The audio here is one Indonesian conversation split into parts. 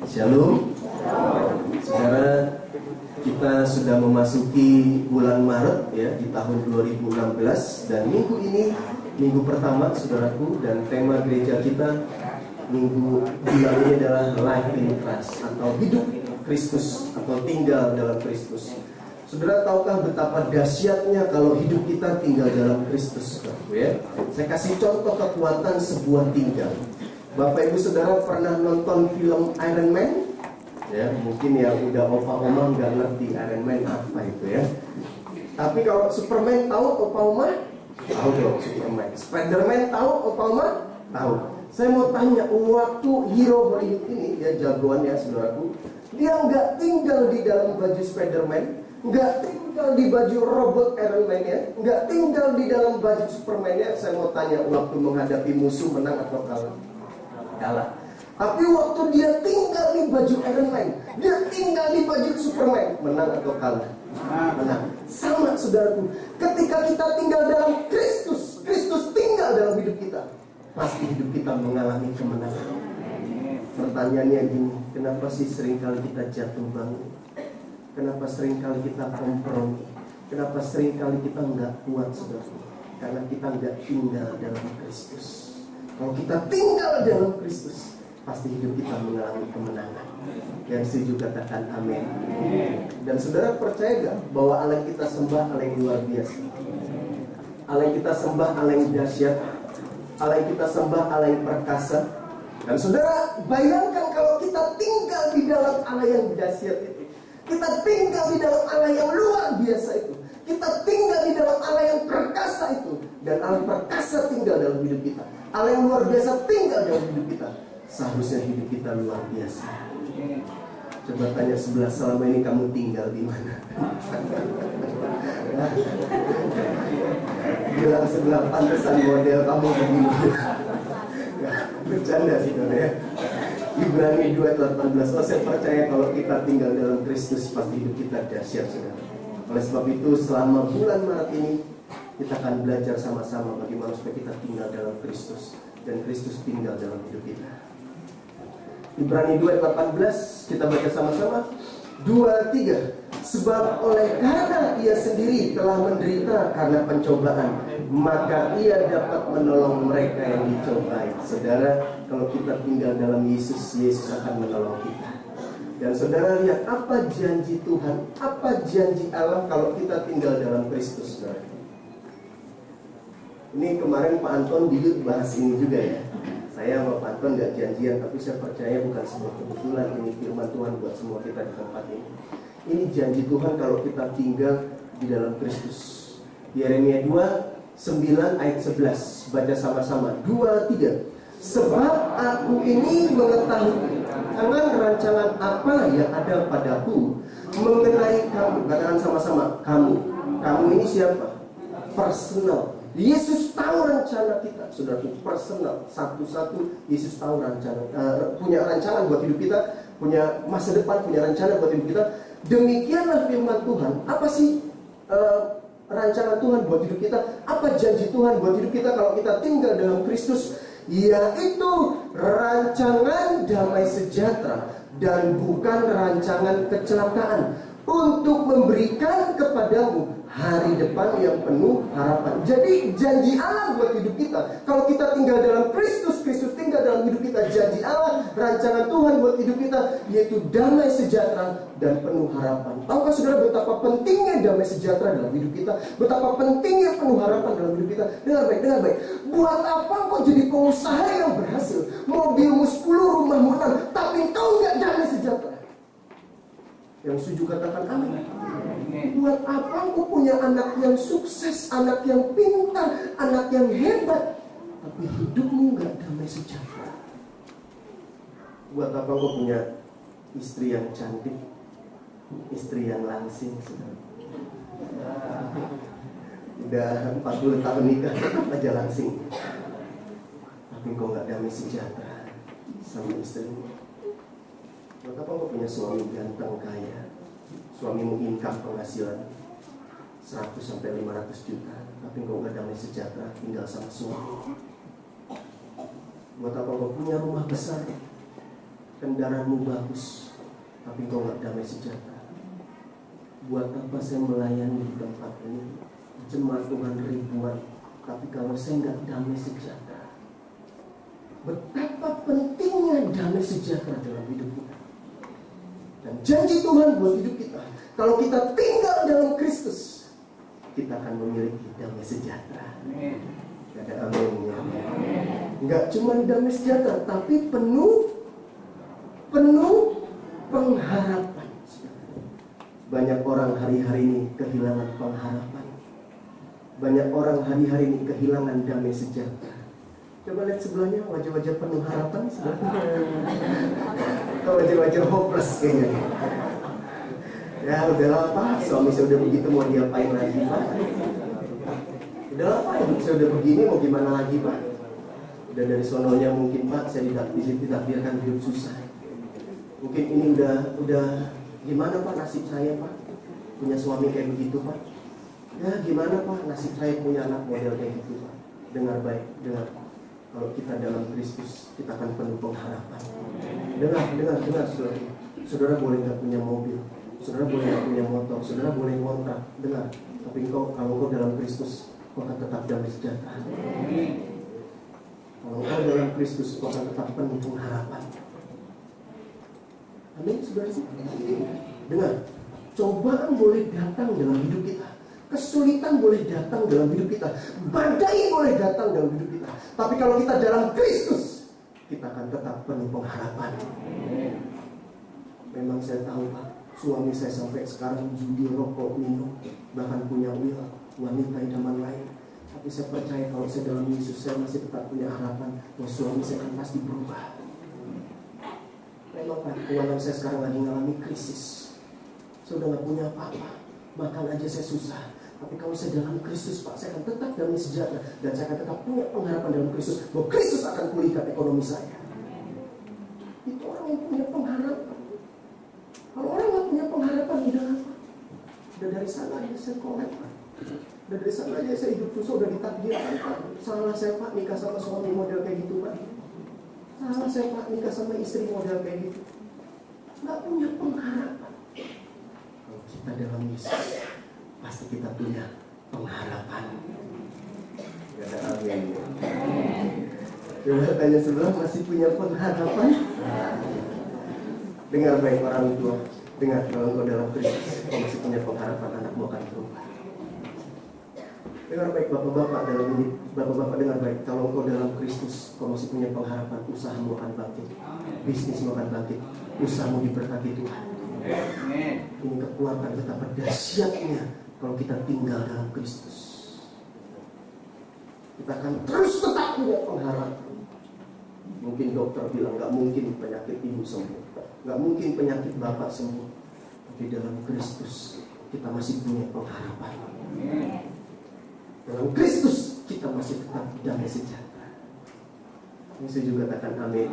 Shalom. Saudara, kita sudah memasuki bulan Maret ya, di tahun 2016. Dan minggu ini, minggu pertama saudaraku, dan tema gereja kita minggu bulan ini adalah Life in Christ, atau hidup Kristus, atau tinggal dalam Kristus. Saudara, tahukah betapa dahsyatnya kalau hidup kita tinggal dalam Kristus, ya? Saya kasih contoh kekuatan sebuah tinggal. Bapak Ibu Saudara pernah nonton film Iron Man? Ya, mungkin yang udah opa-oma nggak ngerti Iron Man apa itu ya. Tapi kalau Superman tahu opa-oma? Tahu dong Superman. Spiderman tahu opa-oma? Tahu. Saya mau tanya, waktu hero Hollywood ini, dia jagoan ya saudaraku, dia nggak tinggal di dalam baju Spiderman, nggak tinggal di baju robot Iron Man ya, nggak tinggal di dalam baju Superman ya. Saya mau tanya, waktu menghadapi musuh menang atau kalah? Kalah. Tapi waktu dia tinggal di baju Iron Man, dia tinggal di baju Superman, menang atau kalah? Menang. Sama saudaraku, ketika kita tinggal dalam Kristus, Kristus tinggal dalam hidup kita, pasti hidup kita mengalami kemenangan. Pertanyaannya gini, kenapa sih seringkali kita jatuh bangun? Kenapa seringkali kita kompromi? Kenapa seringkali kita nggak kuat saudaraku? Karena kita nggak tinggal dalam Kristus. Kalau kita tinggal dalam Kristus, pasti hidup kita mengalami kemenangan. Yang setuju katakan amin. Dan saudara percaya gak bahwa Allah yang kita sembah Allah yang luar biasa? Allah yang kita sembah Allah yang dahsyat, Allah yang kita sembah Allah yang perkasa. Dan saudara bayangkan kalau kita tinggal di dalam Allah yang dahsyat itu, kita tinggal di dalam Allah yang luar biasa itu, kita tinggal di dalam Allah yang perkasa itu, dan Allah perkasa tinggal dalam hidup kita, Allah yang luar biasa tinggal dalam hidup kita. Seharusnya hidup kita luar biasa. Coba tanya sebelah, selama ini kamu tinggal di mana? Bilang sebelah, pantesan model kamu begini. Bercanda sih saudara ya. Ibrani 2:18. Oh, saya percaya kalau kita tinggal dalam Kristus, pasti hidup kita dahsyat saudara. Oleh sebab itu selama bulan Maret ini kita akan belajar sama-sama bagaimana supaya kita tinggal dalam Kristus dan Kristus tinggal dalam hidup kita. Ibrani 2:18 kita baca sama-sama. 2-3. Sebab oleh karena ia sendiri telah menderita karena pencobaan, maka ia dapat menolong mereka yang dicobai. Saudara, kalau kita tinggal dalam Yesus, Yesus akan menolong kita. Dan saudara lihat apa janji Tuhan, apa janji Allah kalau kita tinggal dalam Kristus, saudara. Ini kemarin Pak Anton di bahas ini juga ya. Saya sama Pak Anton gak janjian, tapi saya percaya bukan sebuah kebetulan. Ini firman Tuhan buat semua kita di tempat ini. Ini janji Tuhan kalau kita tinggal di dalam Kristus. Yeremia 2:9 ayat 11. Baca sama-sama. 2-3. Sebab aku ini mengetahui rancangan apa yang ada padaku mengenai kamu. Katakan sama-sama, kamu. Kamu ini siapa? Personal. Yesus tahu rencana kita, saudaraku, personal, satu-satu. Yesus tahu rencana, punya rancangan buat hidup kita, punya masa depan, punya rencana buat hidup kita. Demikianlah firman Tuhan. Apa sih rancangan Tuhan buat hidup kita? Apa janji Tuhan buat hidup kita kalau kita tinggal dalam Kristus? Yaitu rancangan damai sejahtera dan bukan rancangan kecelakaan, untuk memberikan kepadamu hari depan yang penuh harapan. Jadi janji Allah buat hidup kita, kalau kita tinggal dalam Kristus, Kristus tinggal dalam hidup kita. Janji Allah, rancangan Tuhan buat hidup kita, yaitu damai sejahtera dan penuh harapan. Tahukah saudara betapa pentingnya damai sejahtera dalam hidup kita? Betapa pentingnya penuh harapan dalam hidup kita? Dengar baik, dengar baik. Buat apa kau jadi pengusaha yang berhasil, mobilmu 10, rumahmu 6, tapi kau nggak damai sejahtera? Yang setuju katakan amin. Buat apa engkau punya anak yang sukses, anak yang pintar, anak yang hebat, tapi hidupmu gak damai sejahtera? Buat apa engkau punya istri yang cantik, istri yang langsing, udah 40 tahun nikah tetap aja langsing, tapi engkau gak damai sejahtera sama istrimu? Buat apa engkau punya suami ganteng kaya, suamimu income penghasilan 100-500 juta, tapi engkau gak damai sejahtera tinggal sama suami? Buat apa engkau punya rumah besar, kendaraanmu bagus, tapi kau nggak damai sejahtera. Buat apa saya melayani di tempat ini? Jemaat Tuhan ribuan, tapi kalau saya nggak damai sejahtera. Betapa pentingnya damai sejahtera dalam hidup kita. Dan janji Tuhan buat hidup kita, kalau kita tinggal dalam Kristus, kita akan memiliki damai sejahtera. Ada amin ya. Nggak cuma damai sejahtera, tapi penuh pengharapan. Banyak orang hari-hari ini kehilangan pengharapan. Banyak orang hari-hari ini kehilangan damai sejahtera. Coba lihat sebelahnya, wajah-wajah penuh harapan sebelahnya. Atau wajah-wajah hopeless kayaknya. Ya udahlah Pak, suami saya udah begitu, mau diapain lagi Pak? Udahlah Pak, hidup saya udah begini, mau gimana lagi Pak? Udah dari sononya mungkin Pak, saya ditakdirkan hidup susah. Mungkin ini udah gimana Pak nasib saya Pak? Punya suami kayak begitu Pak? Ya gimana Pak nasib saya punya anak model kayak gitu Pak? Dengar baik, dengar. Kalau kita dalam Kristus, kita akan penuh pengharapan. Dengar saudara. Saudara boleh nggak punya mobil, saudara boleh nggak punya motor, saudara boleh ngontrak. Dengar, tapi kalau kau dalam Kristus, kau akan tetap damai sejahtera. Kalau kau dalam Kristus, kau akan tetap penuh pengharapan. Amin, saudara. Dengar, cobaan boleh datang dalam hidup kita. Kesulitan boleh datang dalam hidup kita. Badai boleh datang dalam hidup kita. Tapi kalau kita dalam Kristus, kita akan tetap penuh pengharapan. Memang saya tahu Pak, suami saya sampai sekarang judi, rokok, minum, bahkan punya wanita idaman lain. Tapi saya percaya kalau saya dalam Yesus, saya masih tetap punya harapan bahwa suami saya akan pasti berubah. Memang Pak, keuangan saya sekarang lagi mengalami krisis. Saya udah gak punya apa-apa, makan aja saya susah. Tapi kalau saya dalam Kristus Pak, saya akan tetap damai sejahtera. Dan saya akan tetap punya pengharapan dalam Kristus bahwa Kristus akan pulihkan ekonomi saya. Itu orang yang punya pengharapan. Kalau orang gak punya pengharapan, udah apa? Udah dari sana aja saya kolek Pak. Udah dari sana aja saya hidup susah, udah ditakdirkan Pak. Salah saya Pak nikah sama suami model kayak gitu Pak. Salah saya Pak nikah sama istri model kayak gitu. Gak punya pengharapan. Kalau kita dalam Yesus, pasti kita punya pengharapan. Gak ada amin. Coba tanya sebelah, masih punya pengharapan? Dengar baik orang tua. Dengar, kalau engkau dalam Kristus, kau masih punya pengharapan anakmu akan berubah. Dengar baik bapak-bapak dalam ini. Bapak-bapak dengar baik, kalau engkau dalam Kristus, kau masih punya pengharapan, usahamu akan bangkit, bisnismu akan bangkit, usahamu diberkati Tuhan. Ini kekuatan betapa dahsyatnya kalau kita tinggal dalam Kristus. Kita akan terus tetap punya pengharapan. Mungkin dokter bilang gak mungkin penyakit ibu sembuh, gak mungkin penyakit bapak sembuh. Tapi dalam Kristus kita masih punya pengharapan. Dalam Kristus kita masih tetap damai sejahtera. Ini saya juga katakan amin.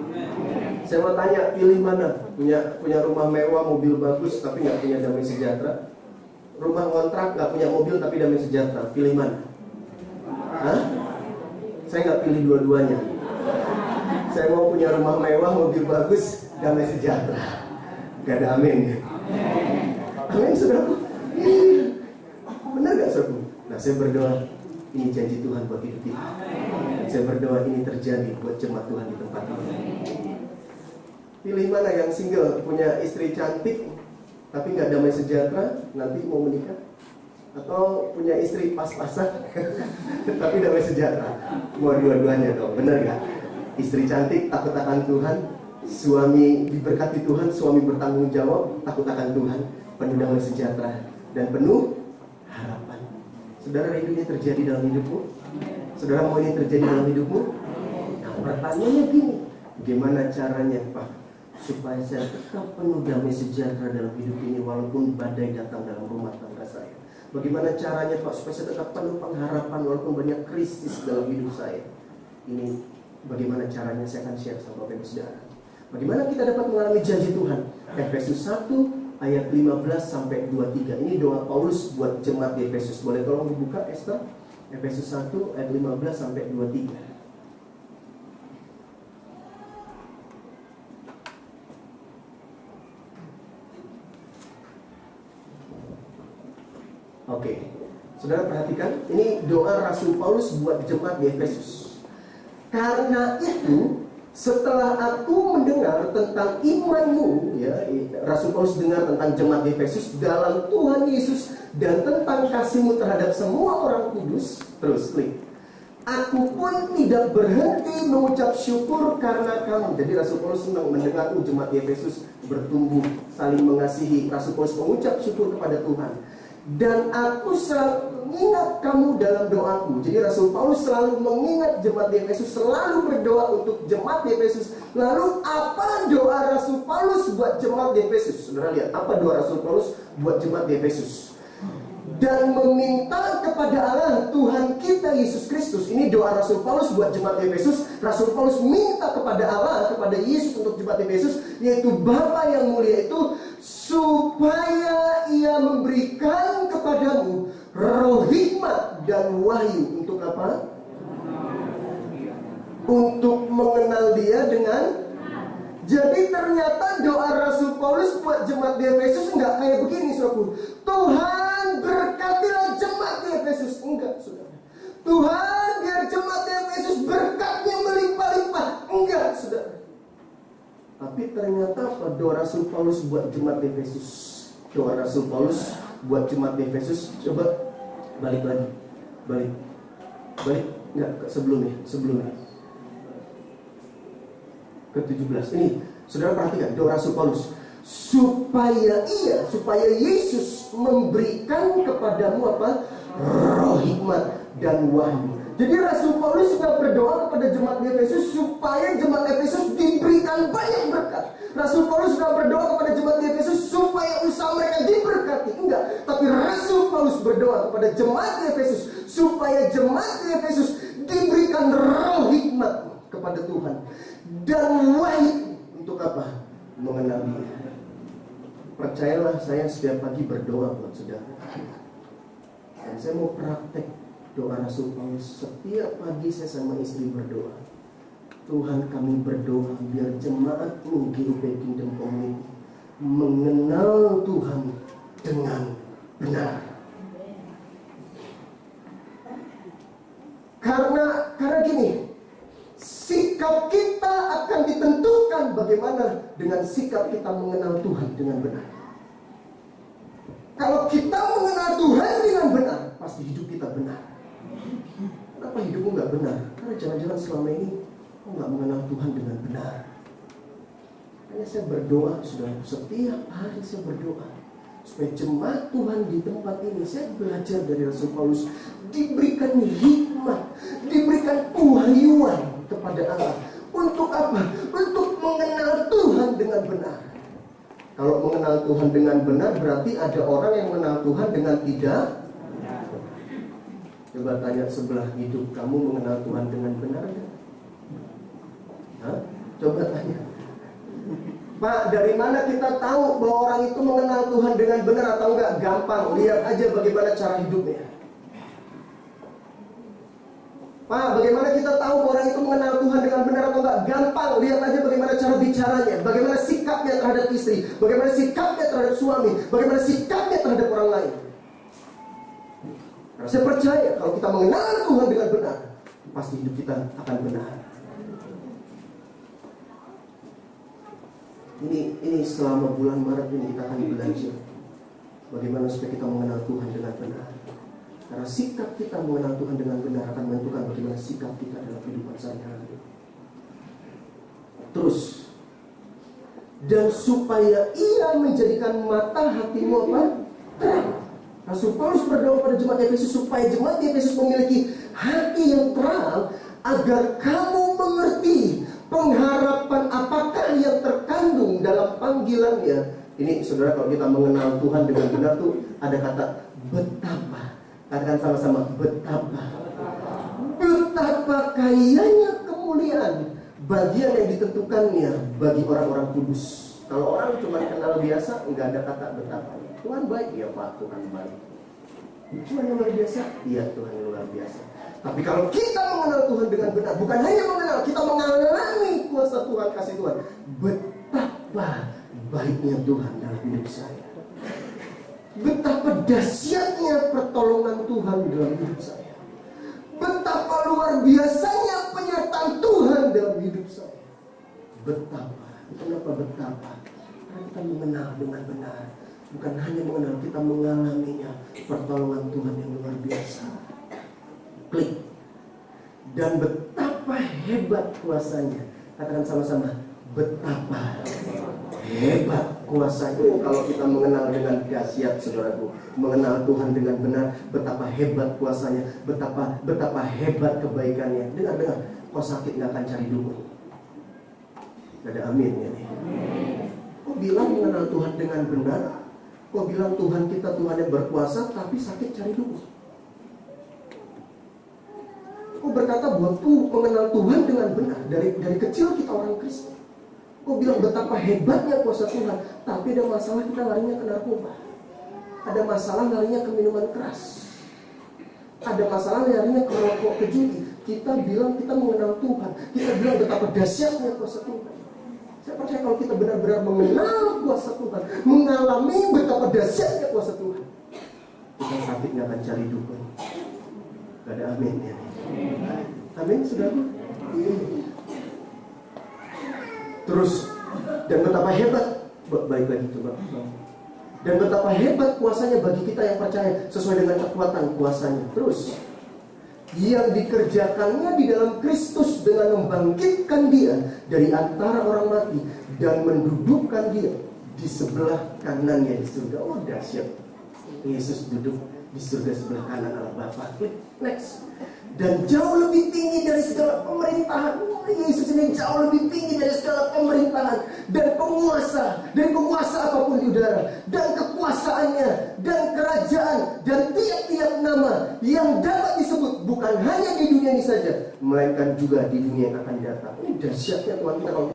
Saya mau tanya, pilih mana? Punya rumah mewah, mobil bagus, tapi gak punya damai sejahtera. Rumah kontrak, gak punya mobil tapi damai sejahtera. Pilih mana? Hah? Saya gak pilih dua-duanya. Saya mau punya rumah mewah, mobil bagus, damai sejahtera. Gak ada amin. Amin saudara. Benar gak saudara? Nah saya berdoa, ini janji Tuhan buat hidup kita. Saya berdoa ini terjadi buat jemaat Tuhan di tempat ini. Pilih mana yang single, punya istri cantik tapi nggak damai sejahtera, nanti mau menikah? Atau punya istri pas-pasan tapi damai sejahtera? Mau dua-duanya dong, benar gak? Istri cantik takut akan Tuhan, suami diberkati Tuhan, suami bertanggung jawab, takut akan Tuhan, penuh damai sejahtera dan penuh harapan. Saudara, ini terjadi dalam hidupmu? Saudara, mau ini terjadi dalam hidupmu? Nah, pertanyaannya gini, bagaimana caranya Pak supaya saya tetap penuh damai sejahtera dalam hidup ini walaupun badai datang dalam rumah tangga saya? Bagaimana caranya Pak supaya saya tetap penuh pengharapan walaupun banyak krisis dalam hidup saya? Ini bagaimana caranya saya akan share sama Bapak Ibu Saudara. Bagaimana kita dapat mengalami janji Tuhan? Efesus 1 ayat 15 sampai 23. Ini doa Paulus buat jemaat di Efesus. Boleh tolong dibuka Esther? Efesus 1 ayat 15 sampai 23. Oke, saudara perhatikan, ini doa Rasul Paulus buat jemaat di Efesus. Karena itu, setelah aku mendengar tentang imanmu, ya, Rasul Paulus dengar tentang jemaat di Efesus dalam Tuhan Yesus dan tentang kasihmu terhadap semua orang kudus. Terus klik. Aku pun tidak berhenti mengucap syukur karena kamu. Jadi Rasul Paulus senang mendengar jemaat di Efesus bertumbuh, saling mengasihi. Rasul Paulus mengucap syukur kepada Tuhan. Dan aku selalu mengingat kamu dalam doaku. Jadi Rasul Paulus selalu mengingat jemaat di Efesus, selalu berdoa untuk jemaat di Efesus. Lalu apa doa Rasul Paulus buat jemaat di Efesus? Saudara lihat, apa doa Rasul Paulus buat jemaat di Efesus? Dan meminta kepada Allah Tuhan kita Yesus Kristus. Ini doa Rasul Paulus buat jemaat di Efesus. Rasul Paulus minta kepada Allah, kepada Yesus untuk jemaat di Efesus, yaitu Bapa yang mulia itu, supaya Ia memberikan kepadamu roh hikmat dan wahyu. Untuk apa? Untuk mengenal Dia dengan. Jadi ternyata doa Rasul Paulus buat jemaat di Efesus enggak kayak begini, saudaraku. Tuhan berkatilah jemaat di Efesus. Enggak, saudara. Tuhan biar jemaat di Efesus berkatnya melimpah-limpah. Enggak, saudara. Tapi ternyata apa doa Rasul Paulus buat jemaat di Efesus? Doa Rasul Paulus buat jemaat di Efesus. Coba balik lagi. Balik. Enggak, sebelumnya. Ke-17 ini, saudara perhatikan doa Rasul Paulus, supaya Yesus memberikan kepadamu apa? Roh hikmat dan wahyu. Jadi Rasul Paulus sudah berdoa kepada jemaat di Efesus supaya jemaat Efesus diberikan banyak berkat. Rasul Paulus sudah berdoa kepada jemaat di Efesus supaya usaha mereka diberkati. Enggak, tapi Rasul Paulus berdoa kepada jemaat di Efesus supaya jemaat di Efesus diberikan roh hikmat kepada Tuhan dan wahyu. Untuk apa? Mengenal Dia. Percayalah, saya setiap pagi berdoa buat saudara. Dan saya mau praktek doa Rasul Paulus. Setiap pagi saya sama istri berdoa. Tuhan, kami berdoa biar jemaatmu GUP Kingdom Community mengenal Tuhan dengan benar. Karena gini, sikap kita akan ditentukan bagaimana dengan sikap kita mengenal Tuhan dengan benar. Kalau kita mengenal Tuhan dengan benar, pasti hidup kita benar. Kenapa hidupmu gak benar? Karena jangan-jangan selama ini kau gak mengenal Tuhan dengan benar. Hanya saya berdoa, saudara, setiap hari saya berdoa supaya jemaat Tuhan di tempat ini, saya belajar dari Rasul Paulus, diberikan hikmat, diberikan kewahyuan kepada Allah. Untuk apa? Untuk mengenal Tuhan dengan benar. Kalau mengenal Tuhan dengan benar, berarti ada orang yang mengenal Tuhan dengan tidak. Coba tanya sebelah, hidup kamu mengenal Tuhan dengan benar enggak? Hah? Coba tanya. Pak, dari mana kita tahu bahwa orang itu mengenal Tuhan dengan benar atau enggak? Gampang, lihat aja bagaimana cara hidupnya. Pak, bagaimana kita tahu bahwa orang itu mengenal Tuhan dengan benar atau enggak? Gampang, lihat aja bagaimana cara bicaranya, bagaimana sikapnya terhadap istri, bagaimana sikapnya terhadap suami, bagaimana sikapnya terhadap orang lain. Nah, saya percaya kalau kita mengenal Tuhan dengan benar, pasti hidup kita akan benar. Ini selama bulan Maret ini kita akan belajar bagaimana supaya kita mengenal Tuhan dengan benar. Karena sikap kita mengenal Tuhan dengan benar akan menentukan bagaimana sikap kita dalam kehidupan sehari-hari. Terus, dan supaya Ia menjadikan mata hatimu apa? Terang. Rasul Paulus berdoa pada jemaat Efesus supaya jemaat Efesus memiliki hati yang terang, agar kamu mengerti pengharapan apakah yang terkandung dalam panggilannya. Ini saudara, kalau kita mengenal Tuhan dengan benar tuh ada kata betapa. Katakan sama-sama, betapa kayanya kemuliaan bagian yang ditentukannya bagi orang-orang kudus. Kalau orang cuma kenal biasa, nggak ada kata betapa. Tuhan baik, ya Pak, Tuhan baik. Tuhan yang luar biasa, iya Tuhan yang luar biasa. Tapi kalau kita mengenal Tuhan dengan benar, bukan hanya mengenal, kita mengalami kuasa Tuhan, kasih Tuhan. Betapa baiknya Tuhan dalam hidup saya. Betapa dahsyatnya biasanya penyertaan Tuhan dalam hidup saya. Betapa, kenapa betapa? Karena kita mengenal dengan benar. Bukan hanya mengenal, kita mengalaminya. Pertolongan Tuhan yang luar biasa. Klik. Dan betapa hebat kuasanya. Katakan sama-sama, betapa hebat kuasanya. Kalau kita mengenal dengan dahsyat, saudaraku, mengenal Tuhan dengan benar, betapa hebat kuasanya, betapa hebat kebaikannya. Dengar, kau sakit nggak akan cari dukun. Gak ada amin ya nih. Kau bilang mengenal Tuhan dengan benar, kau bilang Tuhan kita Tuhan yang berkuasa, tapi sakit cari dukun. Kau berkata bahwa mengenal Tuhan dengan benar. Dari kecil kita orang Kristen. Kau bilang betapa hebatnya kuasa Tuhan, tapi ada masalah kita larinya ke narkoba. Ada masalah larinya ke minuman keras. Ada masalah larinya ke rokok, ke judi. Kita bilang kita mengenal Tuhan. Kita bilang betapa dahsyatnya kuasa Tuhan. Saya percaya kalau kita benar-benar mengenal kuasa Tuhan, mengalami betapa dahsyatnya kuasa Tuhan, kita sakit nggak akan cari dukun. Gak ada amin ya. Amin, saudara. Terus, dan betapa hebat, baik lagi coba. Dan betapa hebat kuasanya bagi kita yang percaya sesuai dengan kekuatan kuasanya. Terus, yang dikerjakannya di dalam Kristus dengan membangkitkan dia dari antara orang mati dan mendudukkan dia di sebelah kanannya di surga. Oh dahsyat. Yesus duduk di surga sebelah kanan Allah Bapa. Next. Dan jauh lebih tinggi dari segala pemerintahan. Yesus ini jauh lebih tinggi dari segala pemerintahan dan penguasa, dari penguasa apapun di udara, dan kekuasaannya, dan kerajaan, dan tiap-tiap nama yang dapat disebut bukan hanya di dunia ini saja, melainkan juga di dunia yang akan datang. Ini dahsyatnya Tuhan kita kalau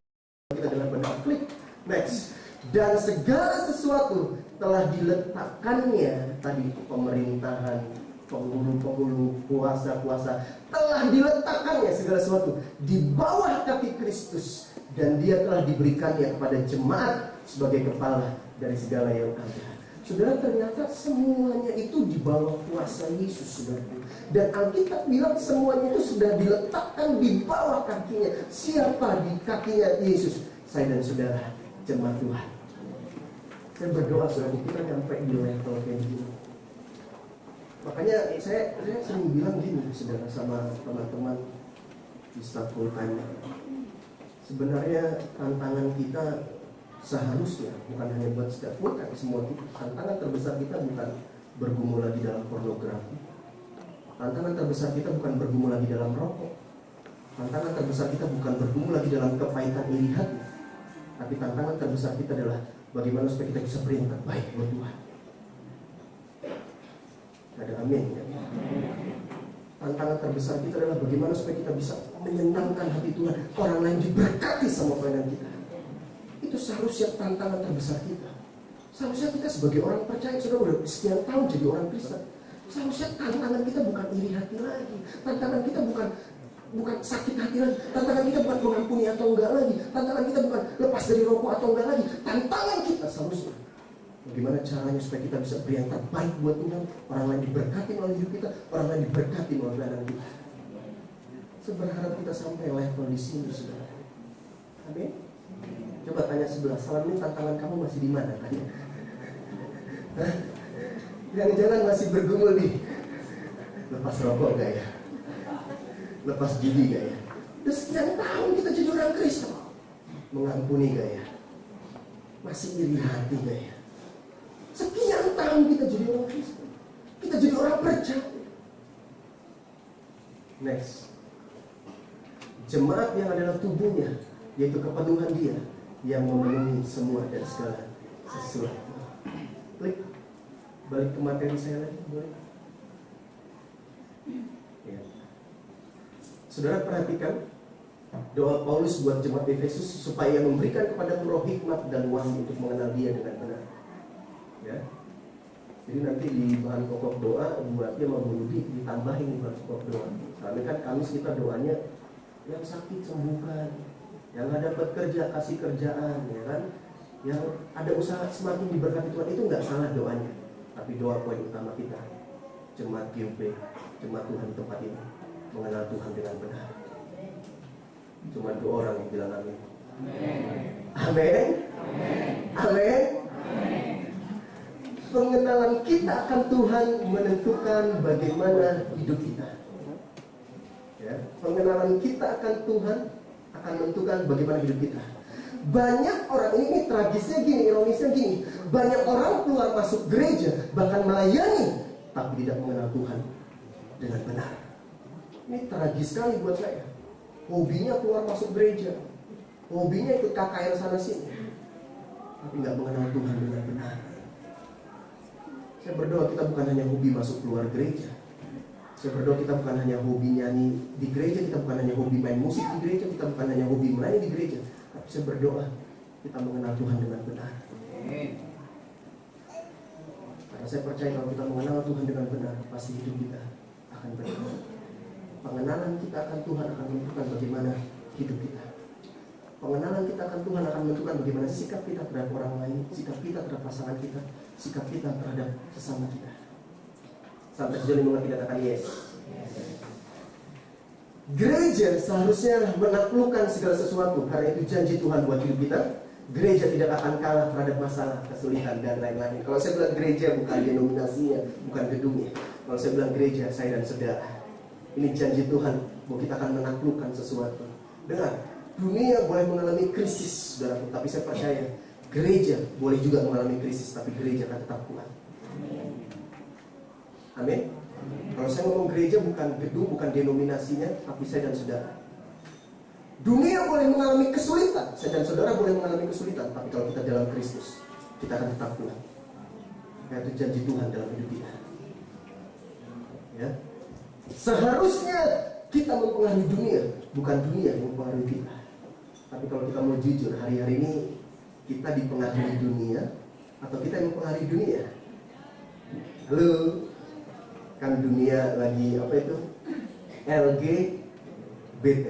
kita adalah benar. Klik. Next. Dan segala sesuatu telah diletakkannya tadi pemerintahan, penghulu-penghulu, kuasa-kuasa, telah diletakkannya segala sesuatu di bawah kaki Kristus, dan dia telah diberikannya kepada jemaat sebagai kepala dari segala yang ada. Saudara, ternyata semuanya itu di bawah kuasa Yesus, saudara. Dan Alkitab bilang semuanya itu sudah diletakkan di bawah kakinya. Siapa di kakinya Yesus? Saya dan saudara, jemaat Tuhan. Saya berdoa saudara, kita sampai di level kayak gini. Makanya saya sering bilang gini, saudara, sama teman-teman di staff full time. Sebenarnya tantangan kita seharusnya bukan hanya buat staff full time, semua kita. Tantangan terbesar kita bukan bergumul lagi dalam pornografi. Tantangan terbesar kita bukan bergumul lagi dalam rokok. Tantangan terbesar kita bukan bergumul lagi dalam kepahitan iri hati. Tapi tantangan terbesar kita adalah bagaimana supaya kita bisa beri yang terbaik buat Tuhan. Ada amin ya? Tantangan terbesar kita adalah bagaimana supaya kita bisa menyenangkan hati Tuhan, orang lain diberkati sama pelayanan kita. Itu seharusnya tantangan terbesar kita. Seharusnya kita sebagai orang percaya, sudah sekian tahun jadi orang Kristen, seharusnya tantangan kita bukan iri hati lagi. Tantangan kita bukan sakit hati lagi. Tantangan kita bukan mengampuni atau enggak lagi. Tantangan kita bukan lepas dari rokok atau enggak lagi. Tantangan kita seharusnya bagaimana caranya supaya kita bisa beri yang terbaik buat Tuhan, orang lain diberkati melalui hidup kita, orang lain diberkati melalui pelayanan kita. Saya berharap kita sampai level di sini, saudara. Amin. Coba tanya sebelah, salam ini tantangan kamu masih di mana? Tanya. Jangan-jangan masih bergumul di lepas rokok gak ya? Lepas judi gak ya? Udah sekian tahun kita jadi orang Kristen, mengampuni gak ya? Masih iri hati gak ya? Sekian tahun kita jadi orang Kristen, kita jadi orang percaya. Next. Jemaat yang adalah tubuhnya, yaitu kepenuhan dia, yang memenuhi semua dan segala sesuatu. Klik. Balik ke materi saya lagi, boleh? Ya. Saudara perhatikan doa Paulus buat jemaat Efesus supaya memberikan kepada roh hikmat dan wahyu untuk mengenal dia dengan benar. Ya. Jadi nanti di bahan pokok doa buatnya mau ditambahin di bahan pokok doa. Karena kan Kamis kita doanya yang sakit sembuhkan, yang nggak dapat kerja kasih kerjaan, ya kan? Yang ada usaha semakin diberkati Tuhan, itu nggak salah doanya. Tapi doa poin utama kita, jemaat GUP, jemaat Tuhan di tempat ini, mengenal Tuhan dengan benar. Cuma 2 orang yang bilang amin. Amin. Amin. Pengenalan kita akan Tuhan menentukan bagaimana hidup kita. Ya, pengenalan kita akan Tuhan akan menentukan bagaimana hidup kita. Banyak orang ini tragisnya gini, ironisnya gini. Banyak orang keluar masuk gereja, bahkan melayani, tapi tidak mengenal Tuhan dengan benar. Ini tragis sekali buat saya. Hobinya keluar masuk gereja, hobinya ikut KKR sana sini, tapi nggak mengenal Tuhan dengan benar. Saya berdoa kita bukan hanya hobi masuk keluar gereja. Saya berdoa kita bukan hanya hobi nyanyi di gereja, kita bukan hanya hobi main musik di gereja, kita bukan hanya hobi melayani di gereja. Tapi saya berdoa kita mengenal Tuhan dengan benar. Karena saya percaya kalau kita mengenal Tuhan dengan benar, pasti hidup kita akan benar. Pengenalan kita akan Tuhan akan menentukan bagaimana hidup kita. Pengenalan kita akan Tuhan akan menentukan bagaimana sikap kita terhadap orang lain, sikap kita terhadap pasangan kita, sikap kita terhadap sesama kita. Sampai sejauh ini mengerti katakan yes. Gereja seharusnya menaklukkan segala sesuatu, karena itu janji Tuhan buat hidup kita. Gereja tidak akan kalah terhadap masalah, kesulitan, dan lain-lain. Kalau saya bilang gereja bukan denominasinya, bukan gedungnya. Kalau saya bilang gereja, saya dan saudara. Ini janji Tuhan bahwa kita akan menaklukkan sesuatu. Dengar, dunia boleh mengalami krisis, saudaraku, tapi saya percaya gereja boleh juga mengalami krisis, tapi gereja akan tetap kuat. Amin. Kalau saya ngomong gereja bukan gedung, bukan denominasinya, tapi saya dan saudara. Dunia boleh mengalami kesulitan, saya dan saudara boleh mengalami kesulitan, tapi kalau kita dalam Kristus, kita akan tetap kuat. Itu janji Tuhan dalam hidup kita. Ya. Seharusnya kita mempengaruhi dunia, bukan dunia yang mempengaruhi kita. Tapi kalau kita mau jujur, hari-hari ini kita dipengaruhi dunia atau kita yang mempengaruhi dunia? Halo, kan dunia lagi apa itu? LGBT,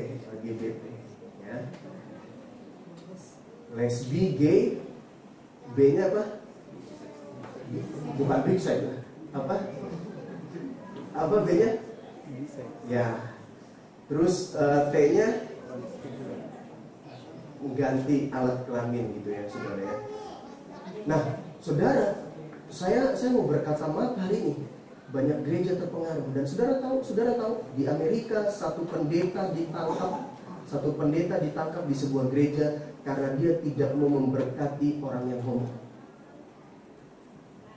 ya. Lesbi, gay, B-nya apa? Bukan big side, apa? Apa B-nya? Ya. Terus T-nya ganti alat kelamin gitu ya, saudara ya. Nah, saudara, saya mau berkata maaf hari ini. Banyak gereja terpengaruh, dan saudara tahu di Amerika satu pendeta ditangkap di sebuah gereja karena dia tidak mau memberkati orang yang homo.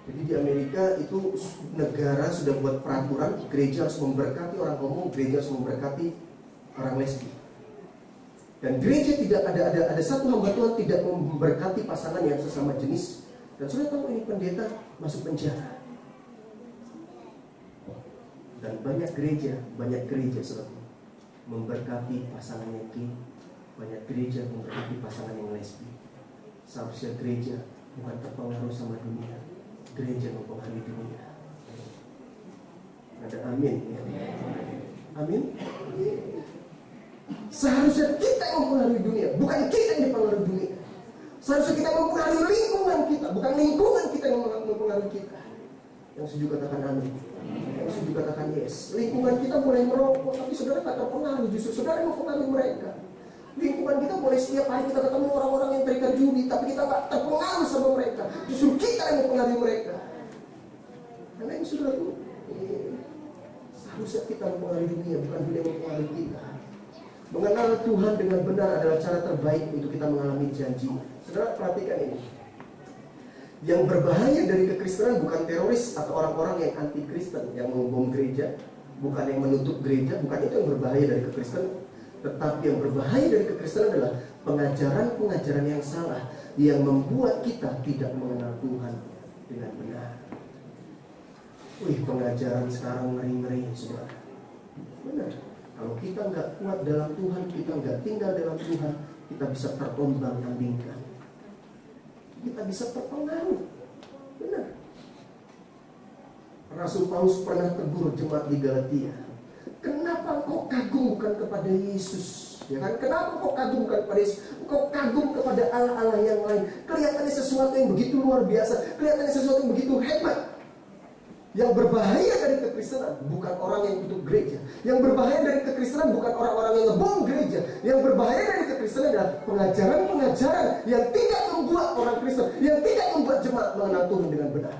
Jadi di Amerika itu negara sudah buat peraturan gereja harus memberkati orang homo, gereja harus memberkati orang lesbi. Dan gereja tidak ada satu hamba Tuhan tidak memberkati pasangan yang sesama jenis. Dan sudah tahu ini pendeta masuk penjara. Dan banyak gereja saudara, memberkati pasangan yang gay, banyak gereja memberkati pasangan yang lesbi. Seharusnya gereja bukan terpengaruh sama dunia, gereja mempengaruhi dunia. Ada amin ya. Amin. Seharusnya kita yang mempengaruhi dunia, bukan kita yang dipengaruhi dunia. Seharusnya kita mempengaruhi lingkungan kita, bukan lingkungan kita yang mempengaruhi kita. Yang setuju katakan amin. Yang setuju katakan yes. Lingkungan kita boleh merokok, tapi saudara tak terpengaruh. Justru saudara yang mempengaruhi mereka. Lingkungan kita boleh setiap hari kita ketemu orang-orang yang terikat judi, tapi kita tak terpengaruh sama mereka. Justru kita yang mempengaruhi mereka. Karena ini saudara itu, seharusnya kita mempengaruhi dunia, bukan dunia yang mempengaruhi kita. Mengenal Tuhan dengan benar adalah cara terbaik untuk kita mengalami janji. Saudara perhatikan ini. Yang berbahaya dari kekristenan bukan teroris atau orang-orang yang anti-Kristen, yang membom gereja, bukan yang menutup gereja, bukan itu yang berbahaya dari kekristenan. Tetapi yang berbahaya dari kekristenan adalah pengajaran-pengajaran yang salah, yang membuat kita tidak mengenal Tuhan dengan benar. Pengajaran sekarang ngeri-ngeri, saudara. Benar. Kalau kita nggak kuat dalam Tuhan, kita nggak tinggal dalam Tuhan, kita bisa terombang-ambingkan. Kita bisa terpengaruh. Benar. Rasul Paulus pernah tegur jemaat di Galatia. Kenapa kau kagum bukan kepada Yesus? Ya kan? Kenapa kau kagum bukan kepada Yesus? Kau kagum kepada Allah-Allah yang lain. Kelihatannya sesuatu yang begitu luar biasa. Kelihatannya sesuatu yang begitu hebat. Yang berbahaya dari kekristenan bukan orang yang tutup gereja. Yang berbahaya dari kekristenan bukan orang-orang yang ngebom gereja. Yang berbahaya dari kekristenan adalah pengajaran-pengajaran yang tidak membuat orang Kristen, yang tidak membuat jemaat mengenal Tuhan dengan benar.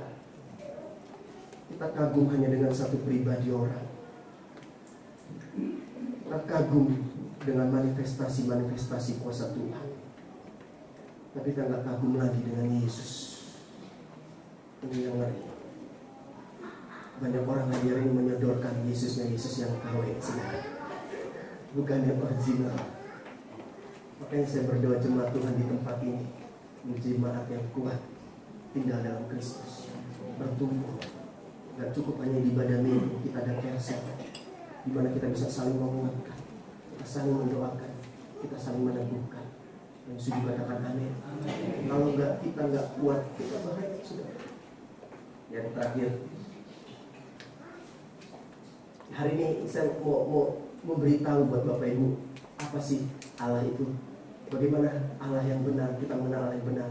Kita kagum hanya dengan satu pribadi orang. Kita kagum dengan manifestasi-manifestasi kuasa Tuhan. Tapi kita nggak kagum lagi dengan Yesus. Ini yang ngeri. Banyak orang hari ini menyodorkan Yesusnya Yesus yang KW sebenarnya, bukan yang original. Makanya saya berdoa jemaat Tuhan di tempat ini menjadi jemaat yang kuat, tinggal dalam Kristus, bertumbuh. Gak cukup hanya di ibadah minggu, kita ada cancel, di mana kita bisa saling menguatkan, kita saling mendoakan, kita saling meneguhkan. Yang sudah katakan amin. Kalau kita nggak kuat, kita bahaya sudah. Yang terakhir, hari ini saya mau memberitahu buat Bapak Ibu, apa sih Allah itu? Bagaimana Allah yang benar, kita mengenal Allah yang benar.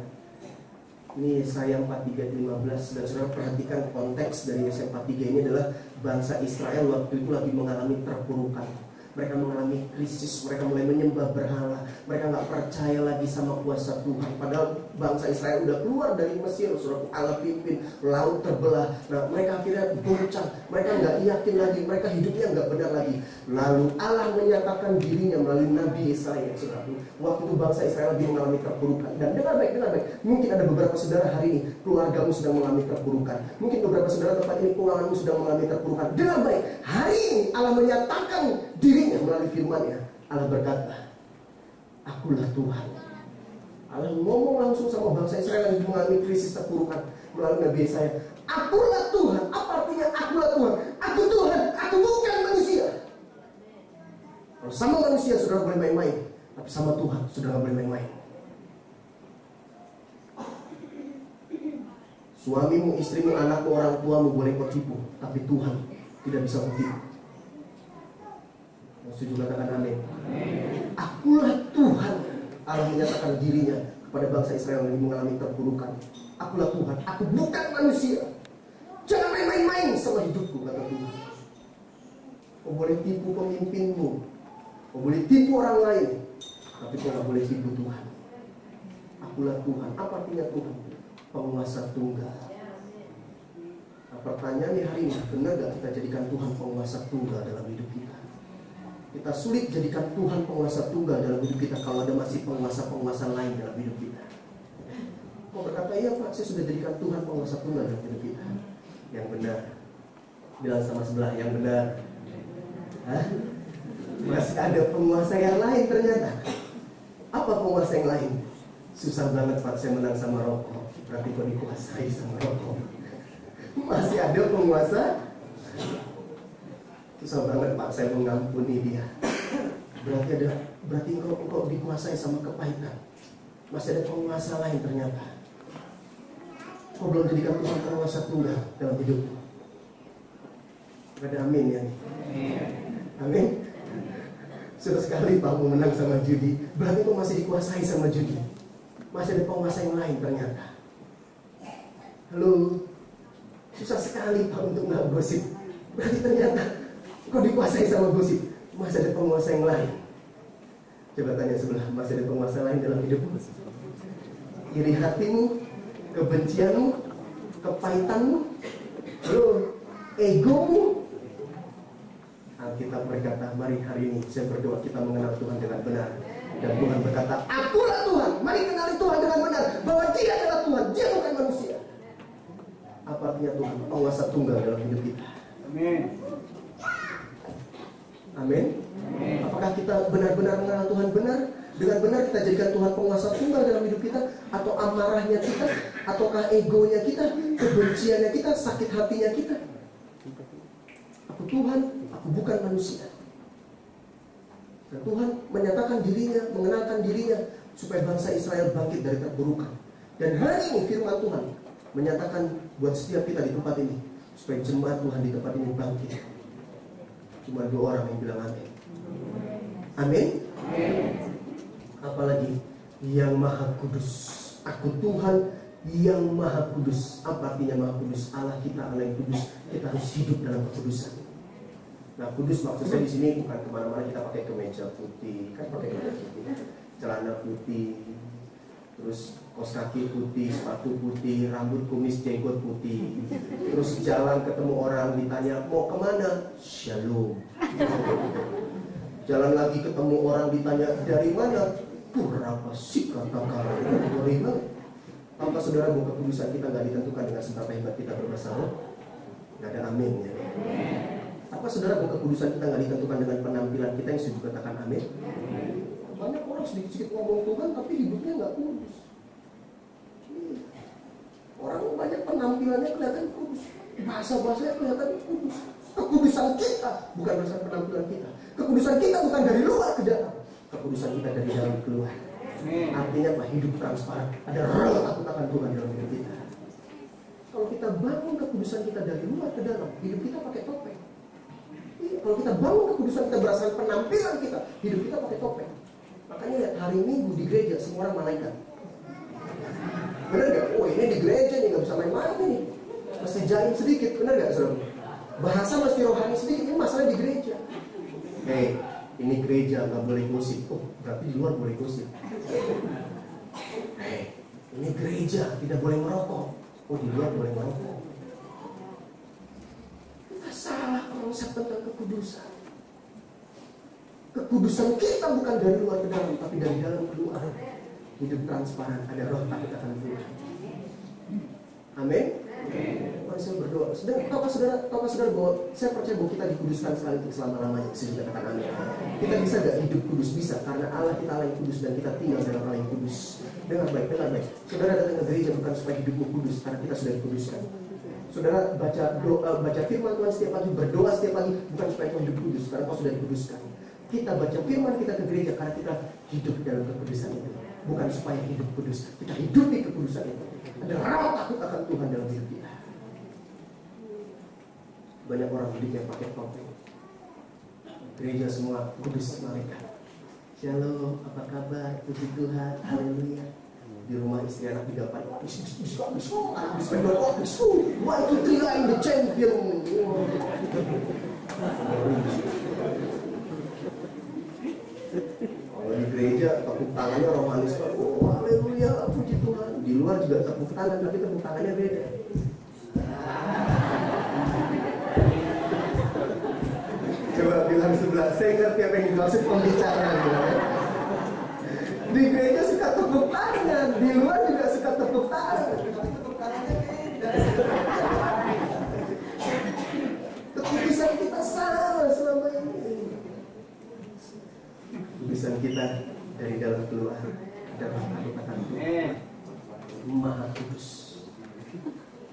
Ini Yesaya 43:15. Dan saudara perhatikan konteks dari Yesaya 43 ini adalah bangsa Israel waktu itu lagi mengalami terpurukan. Mereka mengalami krisis, mereka mulai menyembah berhala, mereka nggak percaya lagi sama kuasa Tuhan. Padahal bangsa Israel udah keluar dari Mesir, saudara, Allah pimpin, laut terbelah. Nah, mereka akhirnya goncang, mereka nggak yakin lagi, mereka hidupnya nggak benar lagi. Lalu Allah menyatakan dirinya melalui Nabi Yesaya, saudara. Waktu itu bangsa Israel lagi mengalami terpurukan. Dan dengar baik, mungkin ada beberapa saudara hari ini, keluargamu sedang mengalami terpurukan. Mungkin beberapa saudara tempat ini, keuanganmu sedang mengalami terpurukan. Dengar baik, hari ini Allah menyatakan dirinya melalui firman-Nya. Allah berkata, akulah Tuhan. Allah ngomong langsung sama bangsa Israel yang mengalami krisis terpurukan melalui Nabi Yesaya. Akulah Tuhan. Apa artinya akulah Tuhan? Aku Tuhan, aku bukan manusia. Kalau sama manusia saudara boleh main-main, tapi sama Tuhan saudara boleh main-main. Suamimu, istrimu, anakmu, orang tuamu boleh kau tipu, tapi Tuhan tidak bisa kau tipu. Setuju katakan amin. Akulah Tuhan. Allah menyatakan dirinya kepada bangsa Israel yang mengalami terpurukan. Akulah Tuhan, aku bukan manusia. Jangan main-main sama hidupku, kata Tuhan. Kau boleh tipu pemimpinmu, kau boleh tipu orang lain, tapi kau gak boleh tipu Tuhan. Akulah Tuhan. Apa artinya Tuhan? Penguasa tunggal. Nah, pertanyaannya hari ini, benar gak kita jadikan Tuhan penguasa tunggal dalam hidup kita? Kita sulit jadikan Tuhan penguasa tunggal dalam hidup kita kalau ada masih penguasa-penguasa lain dalam hidup kita. Mau berkata, iya Pak, saya sudah jadikan Tuhan penguasa tunggal dalam hidup kita. Yang benar. Bilang sama sebelah, yang benar. Hah? Masih ada penguasa yang lain ternyata. Apa penguasa yang lain? Susah banget Pak, saya menang sama rokok. Berarti kok dikuasai sama rokok. Masih ada penguasa. Susah banget Pak, saya mengampuni dia. Berarti engkau dikuasai sama kepahitan. Masih ada penguasa lain ternyata. Kau belum jadikan Tuhan penguasa tunggal dalam hidupmu. Ada amin ya. Amin. Sudah sekali Pak mau menang sama judi, berarti kau masih dikuasai sama judi. Masih ada penguasa yang lain ternyata. Halo. Susah sekali Pak untuk nggak gosip. Berarti ternyata kau dikuasai sama gosip. Masih ada penguasa yang lain. Coba tanya sebelah, masih ada penguasa lain dalam hidupmu? Iri hatimu, kebencianmu, kepahitanmu, egomu. Alkitab berkata, mari hari ini saya berdoa kita mengenal Tuhan dengan benar. Dan Tuhan berkata, akulah Tuhan. Mari kenali Tuhan dengan benar, bahwa Dia adalah Tuhan, Dia bukan manusia. Apa artinya Tuhan? Penguasa tunggal dalam hidup kita. Amin. Amin. Apakah kita benar-benar mengenal Tuhan benar? Dengan benar kita jadikan Tuhan penguasa tunggal dalam hidup kita? Atau amarahnya kita? Ataukah egonya kita? Kebenciannya kita? Sakit hatinya kita? Aku Tuhan, aku bukan manusia. Dan Tuhan menyatakan dirinya, mengenalkan dirinya supaya bangsa Israel bangkit dari terpurukan. Dan hari ini firman Tuhan menyatakan buat setiap kita di tempat ini supaya jemaat Tuhan di tempat ini bangkit. Cuma 2 orang yang bilang amin. Amin. Apalagi yang maha kudus. Aku Tuhan yang maha kudus. Apa artinya maha kudus? Allah kita Allah yang kudus. Kita harus hidup dalam kekudusan. Nah, kudus maksud saya di sini bukan kemana-mana kita pakai kemeja putih, kan pakai kemeja putih, celana putih, terus kaos kaki putih, sepatu putih, rambut kumis jenggot putih, terus jalan ketemu orang ditanya mau kemana? Shalom. Jalan lagi ketemu orang ditanya dari mana? Berapa sih kata-kata dari mana? Tanpa saudara bahwa kekudusan kita nggak ditentukan dengan seberapa hebat kita berbahasa, nggak ada amin ya. Apa saudara bahwa kekudusan kita nggak ditentukan dengan penampilan kita yang sudah katakan amin? Banyak orang sedikit-sedikit ngomong Tuhan tapi hidupnya nggak kudus. Orang banyak penampilannya kelihatan kudus, bahasa-bahasanya kelihatan kudus. Kekudusan kita bukan berdasarkan penampilan kita. Kekudusan kita bukan dari luar ke dalam. Kekudusan kita dari dalam keluar. Artinya apa? Hidup transparan. Ada roh takut akan Tuhan dalam hidup kita. Kalau kita bangun kekudusan kita dari luar ke dalam, hidup kita pakai topeng. Kalau kita bangun kekudusan kita berdasarkan penampilan kita, hidup kita pakai topeng. Makanya lihat hari Minggu di gereja semua orang malaikat. Benar gak? Oh ini di gereja nih, gak bisa main-main nih. Mesti jaim sedikit, benar gak saudara? Bahasa mesti rohani sedikit, ini masalah di gereja. Hei, ini gereja gak boleh musik. Oh, berarti di luar boleh musik. Hei, ini gereja tidak boleh merokok. Oh, di luar boleh merokok. Kita salah konsep tentang kekudusan. Kekudusan kita bukan dari luar ke dalam, tapi dari dalam keluar. Hidup transparan, ada roh takut akan Tuhan. Amin. Mari saya berdoa. Tahukah saudara bahwa saya percaya bahwa kita dikuduskan sekali untuk selama-lamanya. Saya katakan amin. Kita bisa gak hidup kudus? Bisa, karena Allah kita Allah yang kudus dan kita tinggal dalam Allah yang kudus. Dengar baik. Saudara datang ke gereja bukan supaya hidupmu kudus, karena kita sudah dikuduskan. Saudara baca firman Tuhan setiap pagi, berdoa setiap pagi, bukan supaya kau hidup kudus, karena kau sudah dikuduskan. Kita baca firman kita ke gereja karena kita hidup dalam kekudusan itu. Bukan supaya hidup kudus, kita hidup di kekudusan itu. Ada roh takut akan Tuhan dalam hidup kita. Banyak orang hidup yang pakai topeng. Gereja semua kudus malaikat. Shalom, apa kabar? Puji Tuhan, haleluya. Di rumah istri anak digapai. Why to try the champion? Kalau di gereja tepuk tangannya rohani sekali. Oh haleluya, puji Tuhan. Di luar juga tepuk tangan, tapi tepuk tangannya beda. Coba bilang sebelah, saya ngerti apa yang dimaksud pembicara. Di gereja suka tepuk tangan, di luar juga suka tepuk tangan. Tepuk tangannya beda. Kekudusan kita salah selama ini. Kekudusan kita dari dalam keluar ada roh takut akan Tuhan. Maha kudus.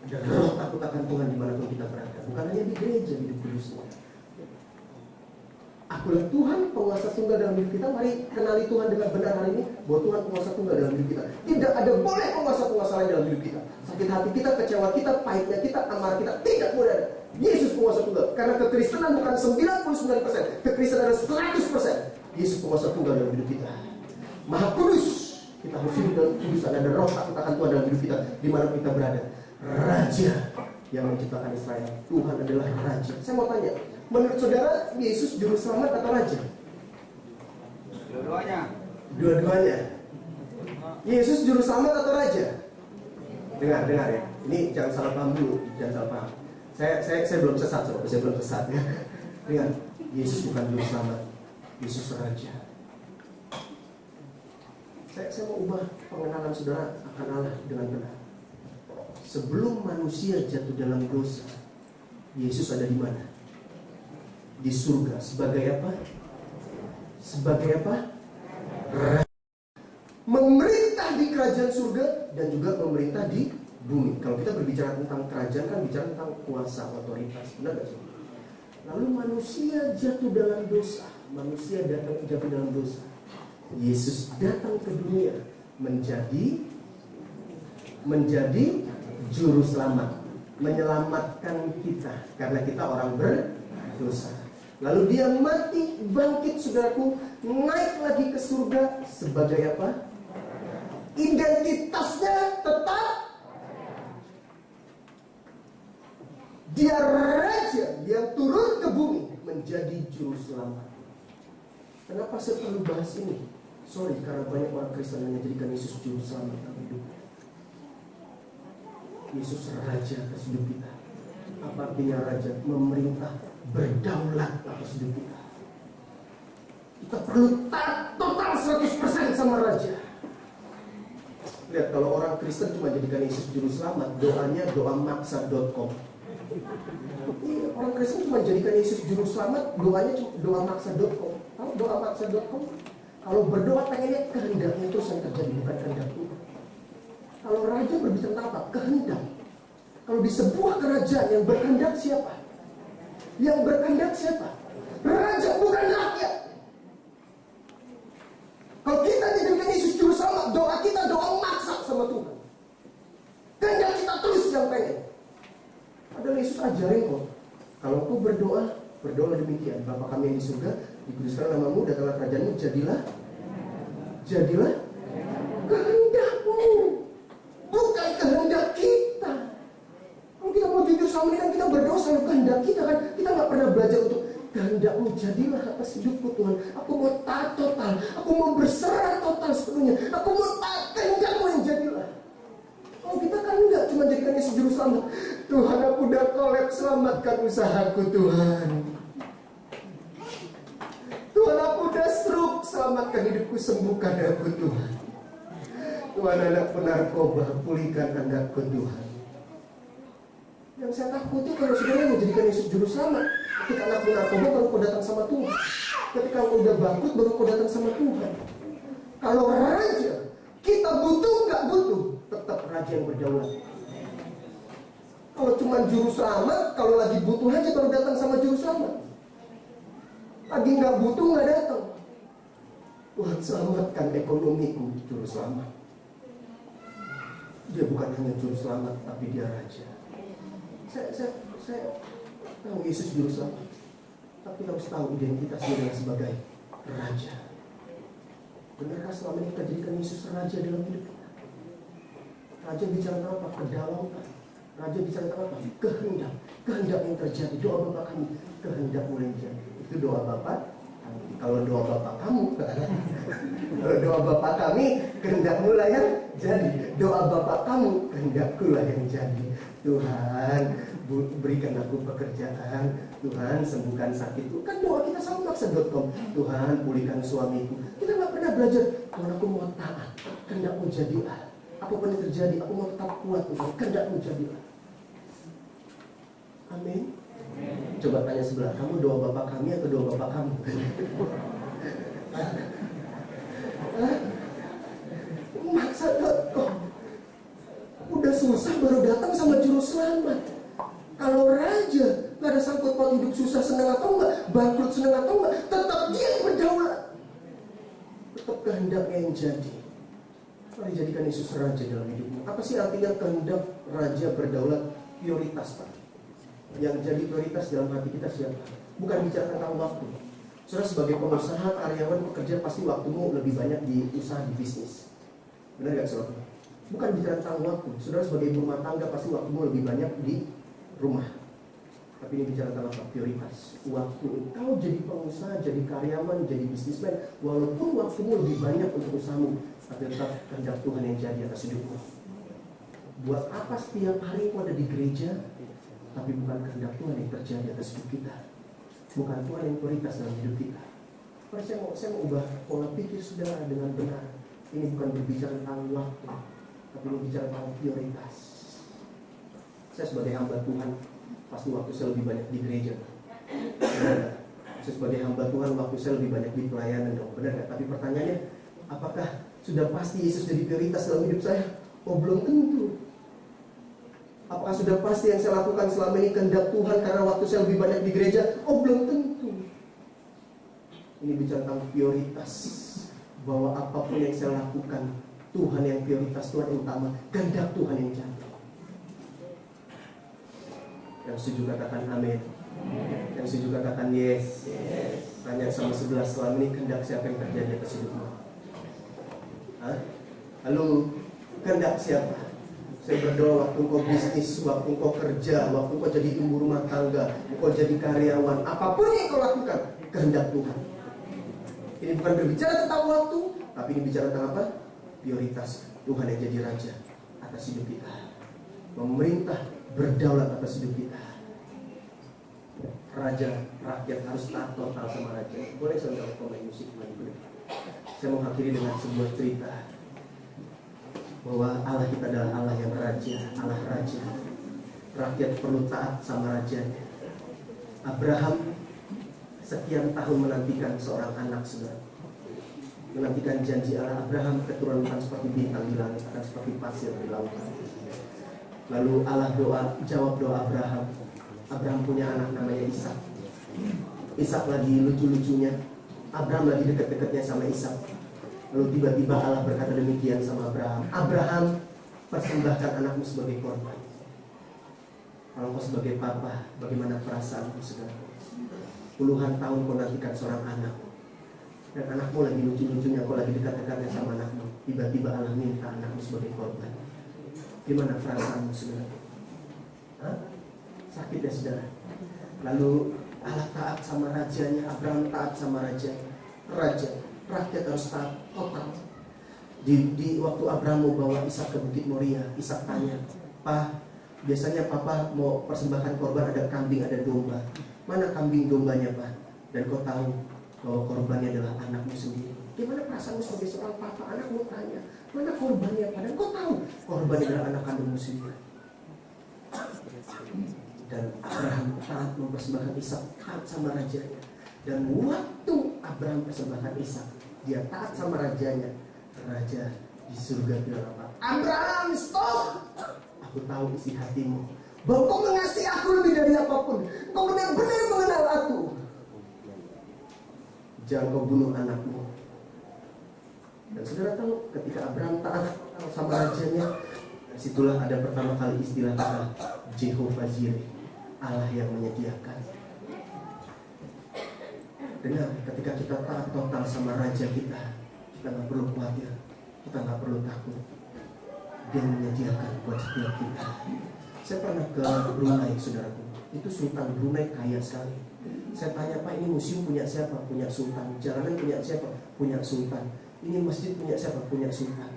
Ada roh takut akan Tuhan dimanapun kita berada. Bukan hanya di gereja hidup kudusnya. Akulah Tuhan penguasa tunggal dalam hidup kita. Mari kenali Tuhan dengan benar hari ini, bahwa Tuhan penguasa tunggal dalam hidup kita. Tidak ada boleh penguasa-penguasa lain dalam hidup kita. Sakit hati kita, kecewa kita, pahitnya kita, amarah kita, tidak boleh ada. Yesus penguasa tunggal. Karena kekristenan bukan 99%, kekristenan adalah 100%. Yesus penguasa tunggal dalam hidup kita. Maha kudus. Kita harus hidup dalam kudusan. Ada roh takut akan Tuhan dalam hidup kita, dimanapun kita berada. Raja yang menciptakan Israel. Tuhan adalah Raja. Saya mau tanya, menurut saudara, Yesus juru selamat atau Raja? Dua-duanya. Dua-duanya. Yesus juru selamat atau Raja? Dengar ya. Ini jangan salah paham dulu, jangan salah paham. Saya belum sesat, saya belum sesat ya. Dengar, Yesus bukan juru selamat, Yesus Raja. Saya mau ubah pengenalan saudara akan Allah dengan benar. Sebelum manusia jatuh dalam dosa, Yesus ada di mana? Di surga. Sebagai apa? Sebagai apa? Memerintah di kerajaan surga dan juga memerintah di bumi. Kalau kita berbicara tentang kerajaan kan bicara tentang kuasa, otoritas. Benar gak sih? Lalu manusia jatuh dalam dosa. Manusia jatuh dalam dosa. Yesus datang ke dunia menjadi juru selamat, menyelamatkan kita karena kita orang berdosa. Lalu dia mati, bangkit saudaraku, naik lagi ke surga sebagai apa? Identitasnya tetap Juru Selamat. Kenapa saya perlu bahas ini? Sorry, karena banyak orang Kristen yang menjadikan Yesus Juru Selamat dalam hidup. Yesus Raja atas hidup kita. Apa artinya Raja? Memerintah, berdaulat atas hidup kita. Kita perlu taat total 100% sama Raja. Lihat, kalau orang Kristen cuma jadikan Yesus Juru Selamat, doanya doamaksa.com. Orang Kristen cuma jadikan Yesus Juru Selamat, doanya doamaksa.com. Tahu doamaksa.com? Kalau berdoa pengennya kehendaknya terus yang terjadi, bukan kehendak Tuhan. Kalau raja berbicara tentang apa? Kehendak. Kalau di sebuah kerajaan yang berkehendak siapa? Yang berkehendak siapa? Raja, bukan rakyat. Kalau kita dijadikan Yesus Juru Selamat, doa kita doa maksa sama Tuhan. Kehendak kita terus yang pengen. Padahal Yesus ajarin kok, kalau aku berdoa, berdoa demikian. Bapa kami yang di surga, dikuduskanlah namamu, datanglah kerajaanmu, jadilah kehendakmu, bukan kehendak kita. Kalau kita mau jujur sama ini kan kita berdoa selalu kehendak kita kan. Kita gak pernah belajar untuk kehendakmu jadilah atas hidupku Tuhan. Aku mau taat total, aku mau berserah total sepenuhnya, aku mau taat kehendakmu yang jadilah. Kalau kita kan enggak cuma jadikan Yesus Juru Selamat. Tuhan, aku udah kolab, selamatkan usahaku Tuhan. Tuhan, aku udah stroke, selamatkan hidupku, sembuhkan aku Tuhan. Tuhan, anak penarkoba, pulihkan anakku Tuhan. Yang saya takuti kalau saudara menjadikan Yesus Juru Selamat, ketika anak penarkoba baru kau datang sama Tuhan. Ketika kau udah bangkrut baru kau datang sama Tuhan. Kalau raja, kita butuh nggak butuh, tetap raja yang berdaulat. Kalau cuma Juru Selamat, kalau lagi butuh aja baru datang sama Juru Selamat. Lagi nggak butuh nggak datang. Tuhan, selamatkan ekonomiku, Juru Selamat. Dia bukan hanya Juru Selamat, tapi dia raja. Saya tahu Yesus Juru Selamat, tapi harus tahu identitasnya adalah sebagai raja. Benarkah selama ini kita jadikan Yesus raja dalam hidup kita? Raja bicara apa? Kedaulatan. Raja bicara apa? Kehendak. Kehendak yang terjadi. Doa Bapa kami, kehendak mulai jadi. Itu doa Bapa. Kalau doa Bapa kamu, kalau doa Bapa kami, kehendakmu lah yang jadi. Doa Bapa kamu, kehendakku lah yang jadi. Tuhan, berikan aku pekerjaan. Tuhan, sembuhkan sakitku. Kan doa kita sama maksa.com. Tuhan, pulihkan suamiku. Kita gak pernah belajar. Tuhan, aku mau taat, kehendakmu jadilah. Apapun yang terjadi, aku mau tetap kuat. Tuhan, kehendakmu jadilah. Amin. Coba tanya sebelah kamu, doa Bapa kami atau doa Bapa kamu? Maksa.com. Udah susah baru datang sama Juru Selamat. Kalau raja gak ada sangkut paut hidup susah senang atau enggak, bangkrut senang atau enggak, tetap dia yang berdaulat. Tetap kehendaknya yang jadi. Mari jadikan Yesus raja dalam hidupmu. Apa sih artinya kehendak raja berdaulat? Prioritas, Pak. Yang jadi prioritas dalam hati kita siapa? Bukan bicara tentang waktu. Saudara sebagai pengusaha, karyawan, pekerja, pasti waktumu lebih banyak di usaha, di bisnis. Benar gak saudara? Bukan bicara tentang waktu. Saudara sebagai ibu rumah tangga pasti waktumu lebih banyak di rumah. Tapi ini bicara tentang apa? Prioritas. Waktu kau jadi pengusaha, jadi karyawan, jadi bisnismen, walaupun waktumu lebih banyak untuk usahamu, tapi tetap kehendak Tuhan yang jadi atas hidupmu. Buat apa setiap hari kau ada di gereja, tapi bukan kehendak Tuhan yang terjadi atas hidup kita. Bukan Tuhan yang prioritas dalam hidup kita. Mari saya mau ubah pola pikir saudara dengan benar. Ini bukan berbicara tentang waktu, tapi ini bicara tentang prioritas. Saya sebagai hamba Tuhan, pasti waktu saya lebih banyak di gereja. Benar gak? Saya sebagai hamba Tuhan, waktu saya lebih banyak di pelayanan dong. Benar gak? Tapi pertanyaannya, apakah sudah pasti Yesus jadi prioritas dalam hidup saya? Oh, belum tentu. Apakah sudah pasti yang saya lakukan selama ini kehendak Tuhan karena waktu saya lebih banyak di gereja? Oh, belum tentu. Ini bicara tentang prioritas. Bahwa apapun yang saya lakukan, Tuhan yang prioritas, Tuhan yang utama, kehendak Tuhan yang jadi. Yang setuju katakan amin. Yang setuju katakan yes. Tanya sama sebelah, selama ini kehendak siapa yang terjadi atas hidupmu? Halo, kehendak siapa? Saya berdoa waktu kau bisnis, waktu kau kerja, waktu kau jadi ibu rumah tangga, kau jadi karyawan, apapun yang kau lakukan, kehendak Tuhan. Ini bukan berbicara tentang waktu, tapi ini bicara tentang apa? Prioritas. Tuhan yang jadi raja atas hidup kita, memerintah, berdaulat atas hidup kita. Raja, rakyat harus taat total sama raja. Boleh saya minta pemain musik lagi? Saya mau akhiri dengan sebuah cerita bahwa Allah kita adalah Allah yang raja, Allah raja. Rakyat perlu taat sama rajanya. Abraham sekian tahun menantikan seorang anak, saudara. Menantikan janji Allah. Abraham keturunan bukan seperti bintang di langit, akan seperti pasir di lautan. Lalu Allah jawab doa Abraham. Abraham punya anak namanya Ishak. Ishak lagi lucu-lucunya. Abraham lagi dekat-dekatnya sama Ishak. Lalu tiba-tiba Allah berkata demikian sama Abraham. Abraham, persembahkan anakmu sebagai korban. Kalau kau sebagai papa, bagaimana perasaanmu, saudara? Puluhan tahun kau nantikan seorang anak, dan anakmu lagi lucu-lucunya, kau lagi dekat-dekatnya sama anakmu. Tiba-tiba Allah minta anakmu sebagai korban. Gimana perasaanmu, saudara? Hah? Sakit ya, saudara? Lalu Allah taat sama rajanya, Abraham taat sama rajanya. Raja, rakyat harus taat total. Di waktu Abraham mau bawa Ishak ke Bukit Moria, Ishak tanya, "Pak, biasanya papa mau persembahkan korban, ada kambing, ada domba. Mana kambing dombanya, Pak? Dan kau tahu bahwa korbannya adalah anakmu sendiri. Gimana perasaanmu sebagai seorang papa?" Anakmu tanya, "Mana korbannya, Pak?" Dan kau tahu korbannya adalah anak kandungmu sendiri. Dan Abraham taat mempersembahkan Ishak, taat sama rajanya. Dan waktu Abraham persembahkan Ishak, dia taat sama rajanya. Raja di surga bilang apa? "Abraham, stop! Aku tahu isi hatimu, bahwa kau mengasihi aku lebih dari apapun. Kau benar-benar mengenal aku. Jangan kau bunuh anakmu." Dan saudara tahu, ketika Abraham taat sama rajanya, disitulah ada pertama kali istilah kata Jehovah Jireh, Allah yang menyediakan. Dengar, ketika kita taat total sama raja kita nggak perlu khawatir, kita nggak perlu takut. Dia menyediakan buat setiap kita. Saya pernah ke Brunei, saudaraku. Itu Sultan Brunei kaya sekali. Saya tanya, "Pak, ini museum punya siapa?" "Punya Sultan." "Jalanan punya siapa?" "Punya Sultan." "Ini masjid punya siapa?" "Punya Sultan."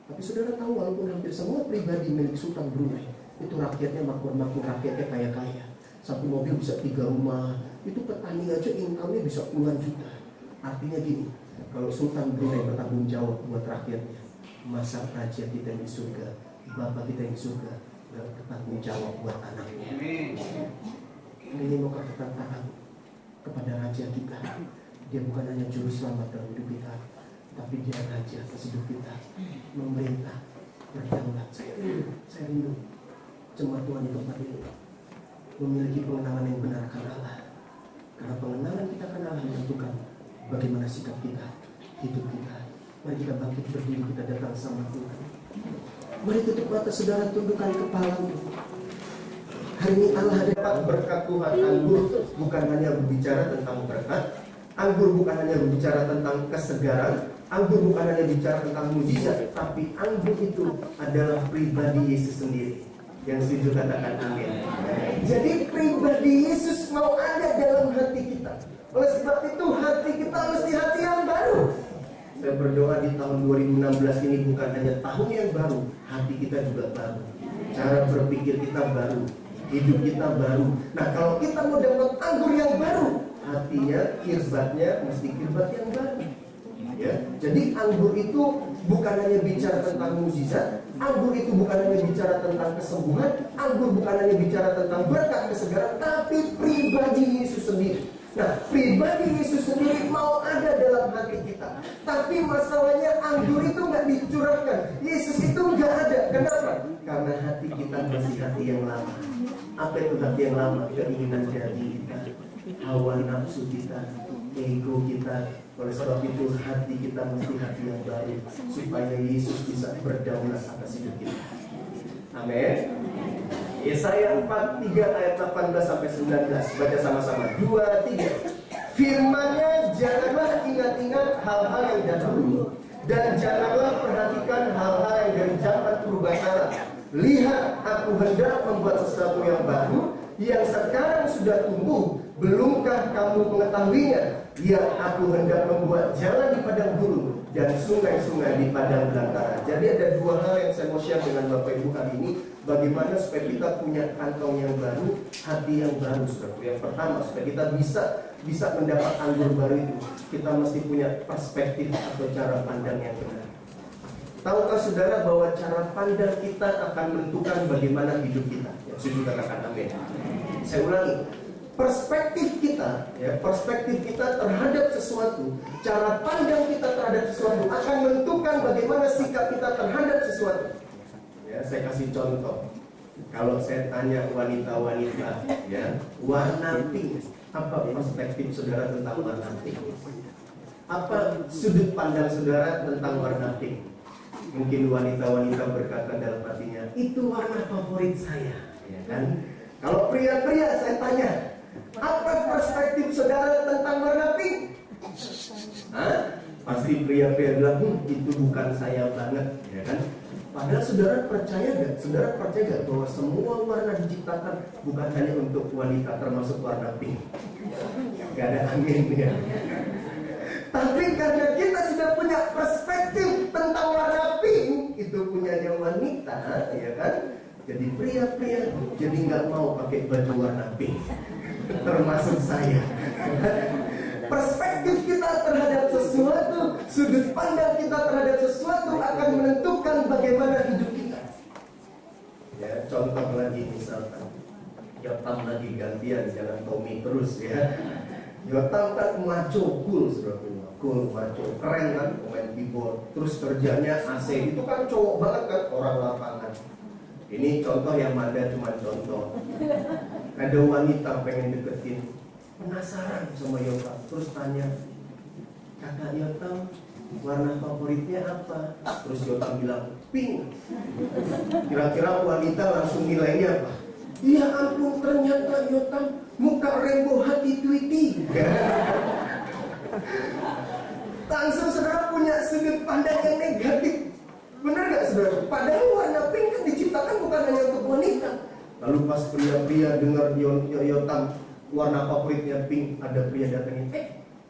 Tapi saudara tahu, walaupun hampir semua pribadi milik Sultan Brunei, itu rakyatnya makmur-makmur, rakyatnya kaya-kaya. Satu mobil bisa 3 rumah. Itu petani aja income-nya bisa puluhan juta. Artinya gini, kalau Sultan Brunei bertanggung jawab buat rakyatnya, masa raja kita di surga, bapak kita di surga, gak bertanggung jawab buat anaknya. Ini mau kita taat kepada raja kita. Dia bukan hanya juru selamat dalam hidup kita, tapi dia raja atas hidup kita, memerintah, berdaulat. Saya rindu jemaat Tuhan di tempat ini memiliki pengenalan yang benar akan Allah. Karena pengenalan kita akan Allah menentukan bagaimana sikap kita, hidup kita. Mari kita bangkit berdiri, kita datang sama Tuhan. Mari tutup mata saudara, tundukkan kepalamu. Hari ini Allah dapat berkat Tuhan. Anggur bukan hanya berbicara tentang berkat, anggur bukan hanya berbicara tentang kesegaran, anggur bukan hanya bicara tentang mujizat, tapi anggur itu adalah pribadi Yesus sendiri. Yang setuju katakan amin. Jadi pribadi Yesus mau ada dalam hati kita. Oleh sebab itu hati kita mesti hati yang baru. Saya berdoa di tahun 2016 ini bukan hanya tahun yang baru, hati kita juga baru. Cara berpikir kita baru, hidup kita baru. Nah, kalau kita mau dapat anggur yang baru, hatinya, kirbatnya mesti kirbat yang baru. Ya, jadi anggur itu bukan hanya bicara tentang mukjizat, anggur itu bukan hanya bicara tentang kesembuhan, anggur bukan hanya bicara tentang berkat kesegaran, tapi pribadi Yesus sendiri. Nah, pribadi Yesus sendiri mau ada dalam hati kita. Tapi masalahnya anggur itu nggak dicurahkan, Yesus itu nggak ada. Kenapa? Karena hati kita masih hati yang lama. Apa itu hati yang lama? Keinginan jadi kita, hawa nafsu kita, ego kita. Oleh sebab itu hati kita mesti hati yang baru, supaya Yesus bisa berdaulat atas hidup kita. Amin. Yesaya 43 ayat 18 sampai 19. Baca sama-sama. 2, 3. Firman-Nya, janganlah ingat-ingat hal-hal yang dahulu, dan janganlah perhatikan hal-hal yang dari zaman purbakala. Lihat, aku hendak membuat sesuatu yang baru, yang sekarang sudah tumbuh. Belumkah kamu mengetahuinya? Ya, aku hendak membuat jalan di padang gurun dan sungai-sungai di padang belantara. Jadi ada dua hal yang saya mau share dengan Bapak Ibu hari ini. Bagaimana supaya kita punya kantong yang baru, hati yang baru, saudara. Yang pertama, supaya kita bisa mendapat anggur baru itu, kita mesti punya perspektif atau cara pandang yang benar. Tahukah saudara bahwa cara pandang kita akan menentukan bagaimana hidup kita? Ya, setuju, katakan amin. Saya ulangi, perspektif kita terhadap sesuatu, cara pandang kita terhadap sesuatu akan menentukan bagaimana sikap kita terhadap sesuatu. Ya, saya kasih contoh. Kalau saya tanya wanita-wanita, ya, warna pink, apa perspektif saudara tentang warna pink? Apa sudut pandang saudara tentang warna pink? Mungkin wanita-wanita berkata dalam hatinya, itu warna favorit saya, ya kan? Kalau pria-pria saya tanya, apa perspektif saudara tentang warna pink? Hah? Pasti pria-pria bilang, itu bukan saya banget, ya kan? Padahal saudara percaya gak? Saudara percaya gak bahwa semua warna diciptakan bukan hanya untuk wanita, termasuk warna pink? Gak ada amin ya. Tapi karena kita sudah punya perspektif tentang warna pink, itu punyanya wanita, ya kan? Jadi pria-pria jadi nggak mau pakai baju warna pink, termasuk saya. Perspektif kita terhadap sesuatu, sudut pandang kita terhadap sesuatu akan menentukan bagaimana hidup kita. Ya, contoh lagi misalkan, Yotam lagi gantian, jangan Tommy terus ya. Yotam kan maco, cool, cool, maco, keren kan, pemain keyboard. Terus kerjanya AC, itu kan cowok banget kan, orang lapangan. Ini contoh yang ada, cuma contoh. Ada wanita pengen deketin, penasaran sama Yotam, terus tanya, kakak Yotam, warna favoritnya apa? Terus Yotam bilang, pink. Kira-kira wanita langsung nilainya apa? Ya ampun, ternyata Yotam muka rainbow hati Tweety. Langsung saudara punya sudut pandang yang negatif. Benar gak saudara? Padahal warna pink kan diciptakan bukan hanya untuk wanita. Lalu pas pria-pria dengar Yotam warna favoritnya pink, ada pria datangin,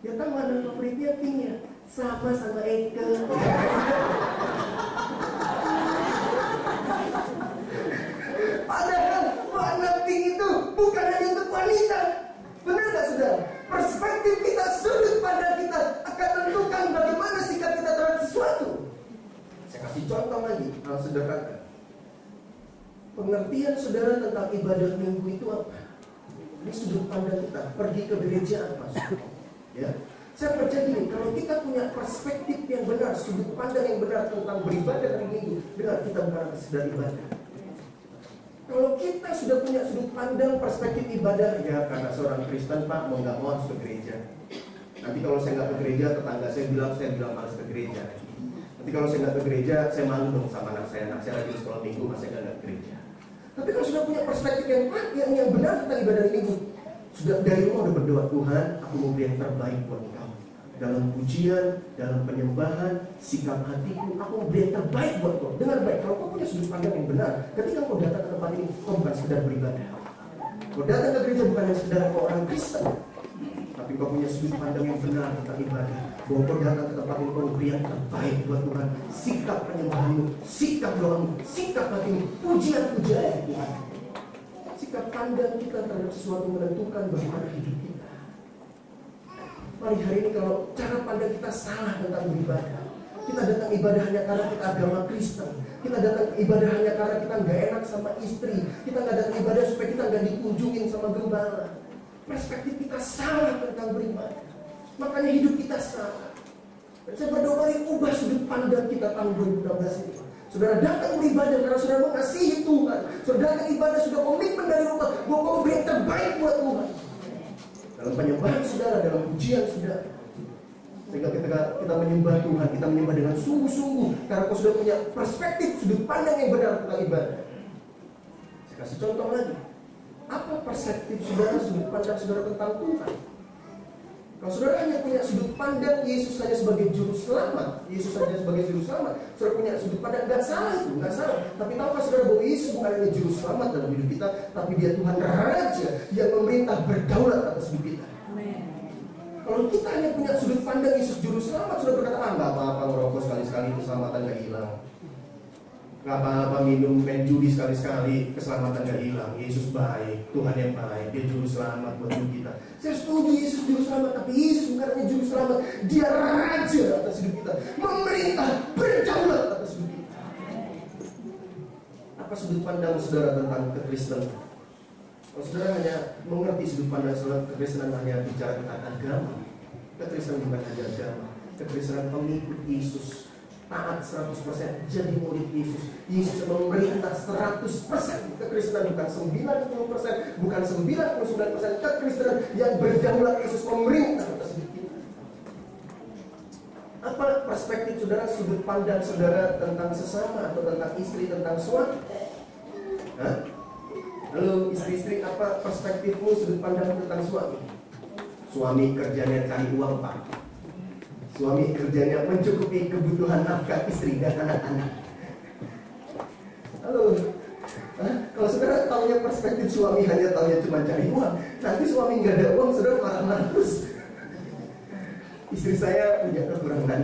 Yotam warna favoritnya pink ya? Sama Eke. Padahal warna pink itu bukan hanya untuk wanita. Benar gak saudara? Perspektif kita, sudut pandang kita akan menentukan bagaimana sikap kita terhadap sesuatu. Saya kasih contoh lagi, hal sederhana. Pengertian saudara tentang ibadah minggu itu apa? Ini sudut pandang kita. Pergi ke gereja apa? Ya, saya percaya gini, kalau kita punya perspektif yang benar, sudut pandang yang benar tentang beribadah hari minggu, benar kita bukan sekedar ibadah. Kalau kita sudah punya sudut pandang perspektif ibadah, ya karena seorang Kristen Pak mau nggak mau harus ke gereja. Nanti kalau saya nggak ke gereja, tetangga saya bilang malas ke gereja. Nanti kalau saya nggak ke gereja, saya malu dong sama anak saya lagi sekolah minggu, masa nggak ke gereja. Tapi kalau sudah punya perspektif yang benar tentang ibadah minggu, sudah dari rumah udah berdoa, Tuhan, aku mau beri yang terbaik buat Engkau. Dalam pujian, dalam penyembahan, sikap hatiku, aku mau beri yang terbaik buat Engkau. Dengar baik, kalau kau punya sudut pandang yang benar, ketika kau datang ke tempat ini, kau bukan sekedar beribadah. Kau datang ke gereja bukan hanya sekedar kau orang Kristen, tapi kau punya sudut pandang yang benar tentang ibadah. Bahwa kau datang ke tempat ini, kau beri yang terbaik buat Tuhan. Sikap penyembahanmu, sikap doamu, sikap hatimu, pujian-pujian Tuhan. Sikap pandang kita terhadap sesuatu menentukan bagaimana hidup kita. Mari hari ini kalau cara pandang kita salah tentang beribadah, kita datang ibadah hanya karena kita agama Kristen, kita datang ibadah hanya karena kita nggak enak sama istri, kita nggak datang ibadah supaya kita nggak dikunjungin sama gembala. Perspektif kita salah tentang beribadah, makanya hidup kita salah. Dan saya berdoa mari ubah sudut pandang kita tahun 2016 ini. Saudara datang beribadah karena saudara mengasihi Tuhan. Saudara datang ibadah sudah komitmen dari rumah bahwa kau beri yang terbaik buat Tuhan. Dalam penyembahan saudara, dalam pujian saudara. Sehingga ketika kita menyembah Tuhan, kita menyembah dengan sungguh-sungguh karena kau sudah punya perspektif sudut pandang yang benar tentang ibadah. Saya kasih contoh lagi. Apa perspektif saudara, sudut pandang saudara tentang Tuhan? Kalau saudara hanya punya sudut pandang Yesus hanya sebagai juru selamat, Yesus hanya sebagai juru selamat, saudara punya sudut pandang, nggak salah itu, nggak salah. Tapi tahukah saudara bahwa Yesus bukan hanya juru selamat dalam hidup kita, tapi Dia Tuhan Raja yang memerintah berdaulat atas hidup kita. Kalau kita hanya punya sudut pandang Yesus juru selamat, saudara berkata, nggak apa-apa ngerokok sekali-sekali, keselamatan nggak hilang. Nggak apa-apa minum, main judi sekali-sekali, keselamatan gak hilang. Yesus baik, Tuhan yang baik, Dia juru selamat buat hidup kita. Saya setuju Yesus juru selamat, tapi Yesus bukan hanya juru selamat, Dia Raja atas hidup kita, memerintah berdaulat atas hidup kita. Apa sudut pandang saudara tentang kekristenan? Kalau saudara hanya mengerti sudut pandang saudara, kekristenan hanya bicara tentang agama. Kekristenan bukan hanya agama, kekristenan pengikut Yesus, taat 100%, jadi murid Yesus. Yesus memerintah 100%. Kekristenan bukan 90%, bukan 99%. Kekristenan yang berdaulat, Yesus memerintah atas hidup kita. Apa perspektif saudara, sudut pandang saudara tentang sesama, atau tentang istri, tentang suami? Lalu istri-istri, apa perspektifmu, sudut pandang tentang suami? Suami kerjanya cari uang, Pak. Suami kerjanya mencukupi kebutuhan nafkah istri dan anak-anak. Halo, kalau saudara taunya perspektif suami hanya taunya cuma cari uang, nanti suami nggak ada uang, saudara marah-marah terus. Istri saya punya kekurangan,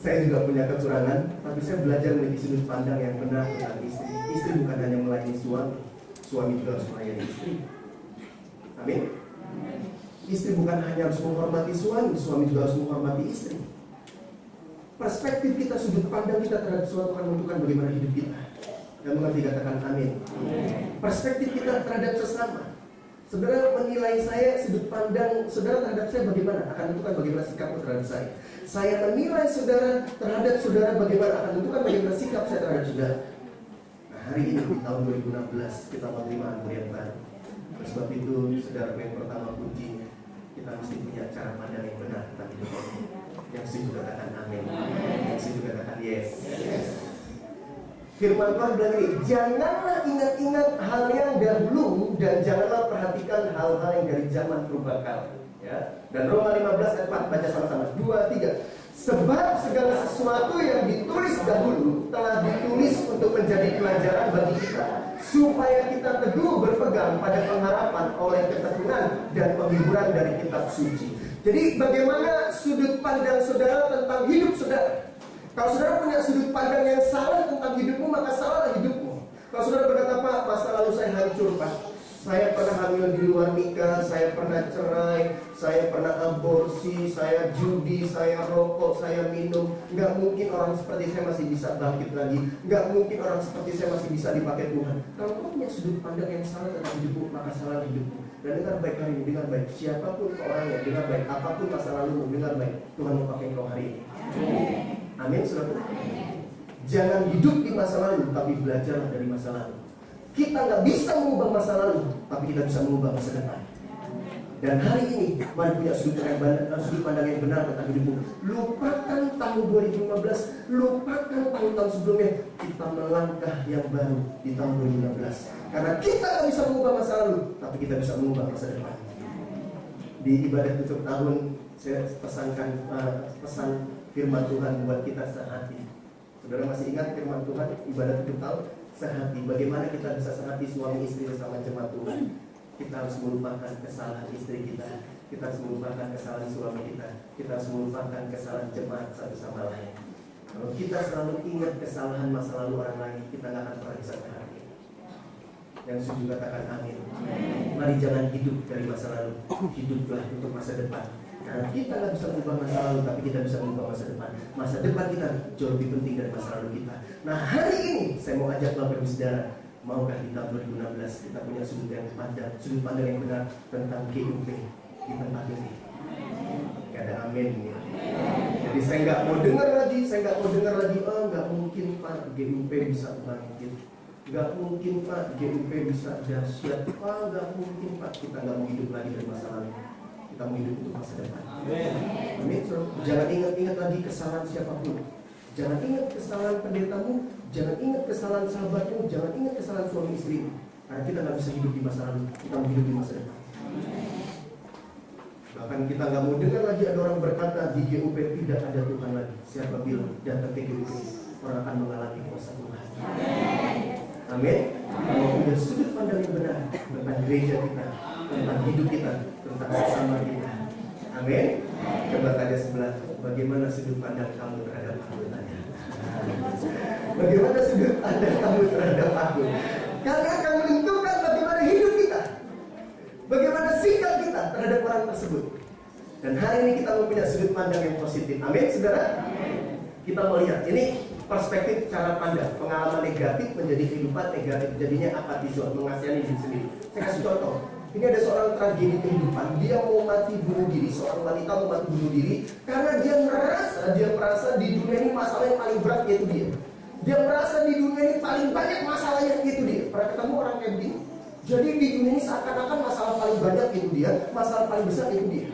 saya juga punya kekurangan, tapi saya belajar memiliki sudut pandang yang benar tentang istri. Istri bukan hanya melayani suami, suami juga harus melayani istri. Amin. Istri bukan hanya harus menghormati suami, suami juga harus menghormati istri. Perspektif kita, sudut pandang kita terhadap suatu akan menentukan bagaimana hidup kita. Dan mengerti, katakan amin. Perspektif kita terhadap sesama. Saudara menilai saya, sudut pandang saudara terhadap saya bagaimana, akan menentukan bagaimana sikapmu terhadap saya. Saya menilai saudara terhadap saudara bagaimana, akan menentukan bagaimana sikap saya terhadap saudara. Nah, hari ini di tahun 2016 kita menerima anugerah yang baru. Oleh sebab itu, saudara, yang pertama kuncinya, kita mesti punya cara pandang yang benar tentang hidup ini. Yang setuju katakan amin. Yang setuju katakan yes. Firman Tuhan bilang ini, janganlah ingat-ingat hal yang dahulu, dan janganlah perhatikan hal-hal yang dari zaman purbakala. Ya. Dan Roma 15 ayat 4, baca sama-sama. 2, 3. Sebab segala sesuatu yang ditulis dahulu telah ditulis untuk menjadi pelajaran bagi kita, supaya kita teguh berpegang pada pengharapan oleh ketekunan dan penghiburan dari kitab suci. Jadi bagaimana sudut pandang saudara tentang hidup saudara? Kalau saudara punya sudut pandang yang salah tentang hidupmu, maka salahlah hidupmu. Kalau saudara berkata, Pak, masa lalu saya hancur, Pak. Saya pernah hamil di luar nikah, saya pernah cerai, saya pernah aborsi, saya judi, saya rokok, saya minum. Nggak mungkin orang seperti saya masih bisa bangkit lagi. Nggak mungkin orang seperti saya masih bisa dipakai Tuhan. Kalau kamu punya sudut pandang yang salah tentang hidupmu, maka salah hidupmu. Dan dengar baik hari ini, dengar baik. Siapapun orangnya, dengar baik. Apapun masa lalumu, dengar baik. Tuhan mau pakai kau hari ini. Amin, saudara. Jangan hidup di masa lalu, tapi belajarlah dari masa lalu. Kita nggak bisa mengubah masa lalu, tapi kita bisa mengubah masa depan. Dan hari ini, mari punya sudut pandang yang benar tentang hidupmu. Lupakan tahun 2015, lupakan tahun-tahun sebelumnya. Kita melangkah yang baru di tahun 2016. Karena kita nggak bisa mengubah masa lalu, tapi kita bisa mengubah masa depan. Di ibadah tutup tahun, saya pesankan pesan firman Tuhan buat kita sehati. Saudara masih ingat firman Tuhan ibadah tutup tahun? Sehati. Bagaimana kita bisa sehati suami istri bersama jemaat Tuhan? Kita harus melupakan kesalahan istri kita. Kita harus melupakan kesalahan suami kita. Kita harus melupakan kesalahan jemaat satu sama lain. Kalau kita selalu ingat kesalahan masa lalu orang lain, kita nggak akan pernah bisa sehati. Yang setuju katakan amin. Mari jangan hidup dari masa lalu, hiduplah untuk masa depan. Karena kita nggak bisa mengubah masa lalu, tapi kita bisa mengubah masa depan. Masa depan kita jauh lebih penting dari masa lalu kita. Nah, hari ini saya mau ajak Bapak Ibu Saudara, maukah di tahun 2016 kita punya sudut pandang yang benar tentang GUP di tempat ini? Gak ada amin ya. Jadi saya nggak mau dengar lagi, oh nggak mungkin Pak GUP bisa bangkit, nggak mungkin Pak GUP bisa dahsyat, Pak nggak mungkin Pak. Kita nggak mau hidup lagi dari masa lalu. Kita mau hidup untuk masa depan. Amin. Jangan ingat-ingat lagi kesalahan siapapun. Jangan ingat kesalahan pendetamu. Jangan ingat kesalahan sahabatmu. Jangan ingat kesalahan suami istrimu. Karena kita nggak bisa hidup di masa lalu. Kita mau hidup di masa depan. Bahkan kita nggak mau dengar lagi ada orang berkata di GUP tidak ada Tuhan lagi. Siapa bilang datang ke GUP orang akan mengalami kuasa Tuhan. Amin. Kalau punya sudut pandang yang benar tentang gereja kita, tentang hidup kita, tentang sesama kita. Amin. Coba tanya sebelah, bagaimana sudut pandang kamu terhadap aku? Tanya. Bagaimana sudut pandang kamu terhadap aku? Karena akan menentukan bagaimana hidup kita, bagaimana sikap kita terhadap orang tersebut. Dan hari ini kita mempunyai sudut pandang yang positif. Amin, saudara. Kita melihat ini perspektif cara pandang. Pengalaman negatif menjadi kehidupan negatif. Jadinya apatisme, mengasihani diri sendiri. Saya kasih contoh. Ini ada seorang tragedi kehidupan. Dia mau mati bunuh diri. Seorang wanita mau mati bunuh diri karena dia merasa di dunia ini masalah yang paling berat yaitu dia. Dia merasa di dunia ini paling banyak masalahnya yaitu dia. Pernah ketemu orang kayak begini? Jadi di dunia ini seakan-akan masalah paling banyak itu dia, masalah paling besar itu dia.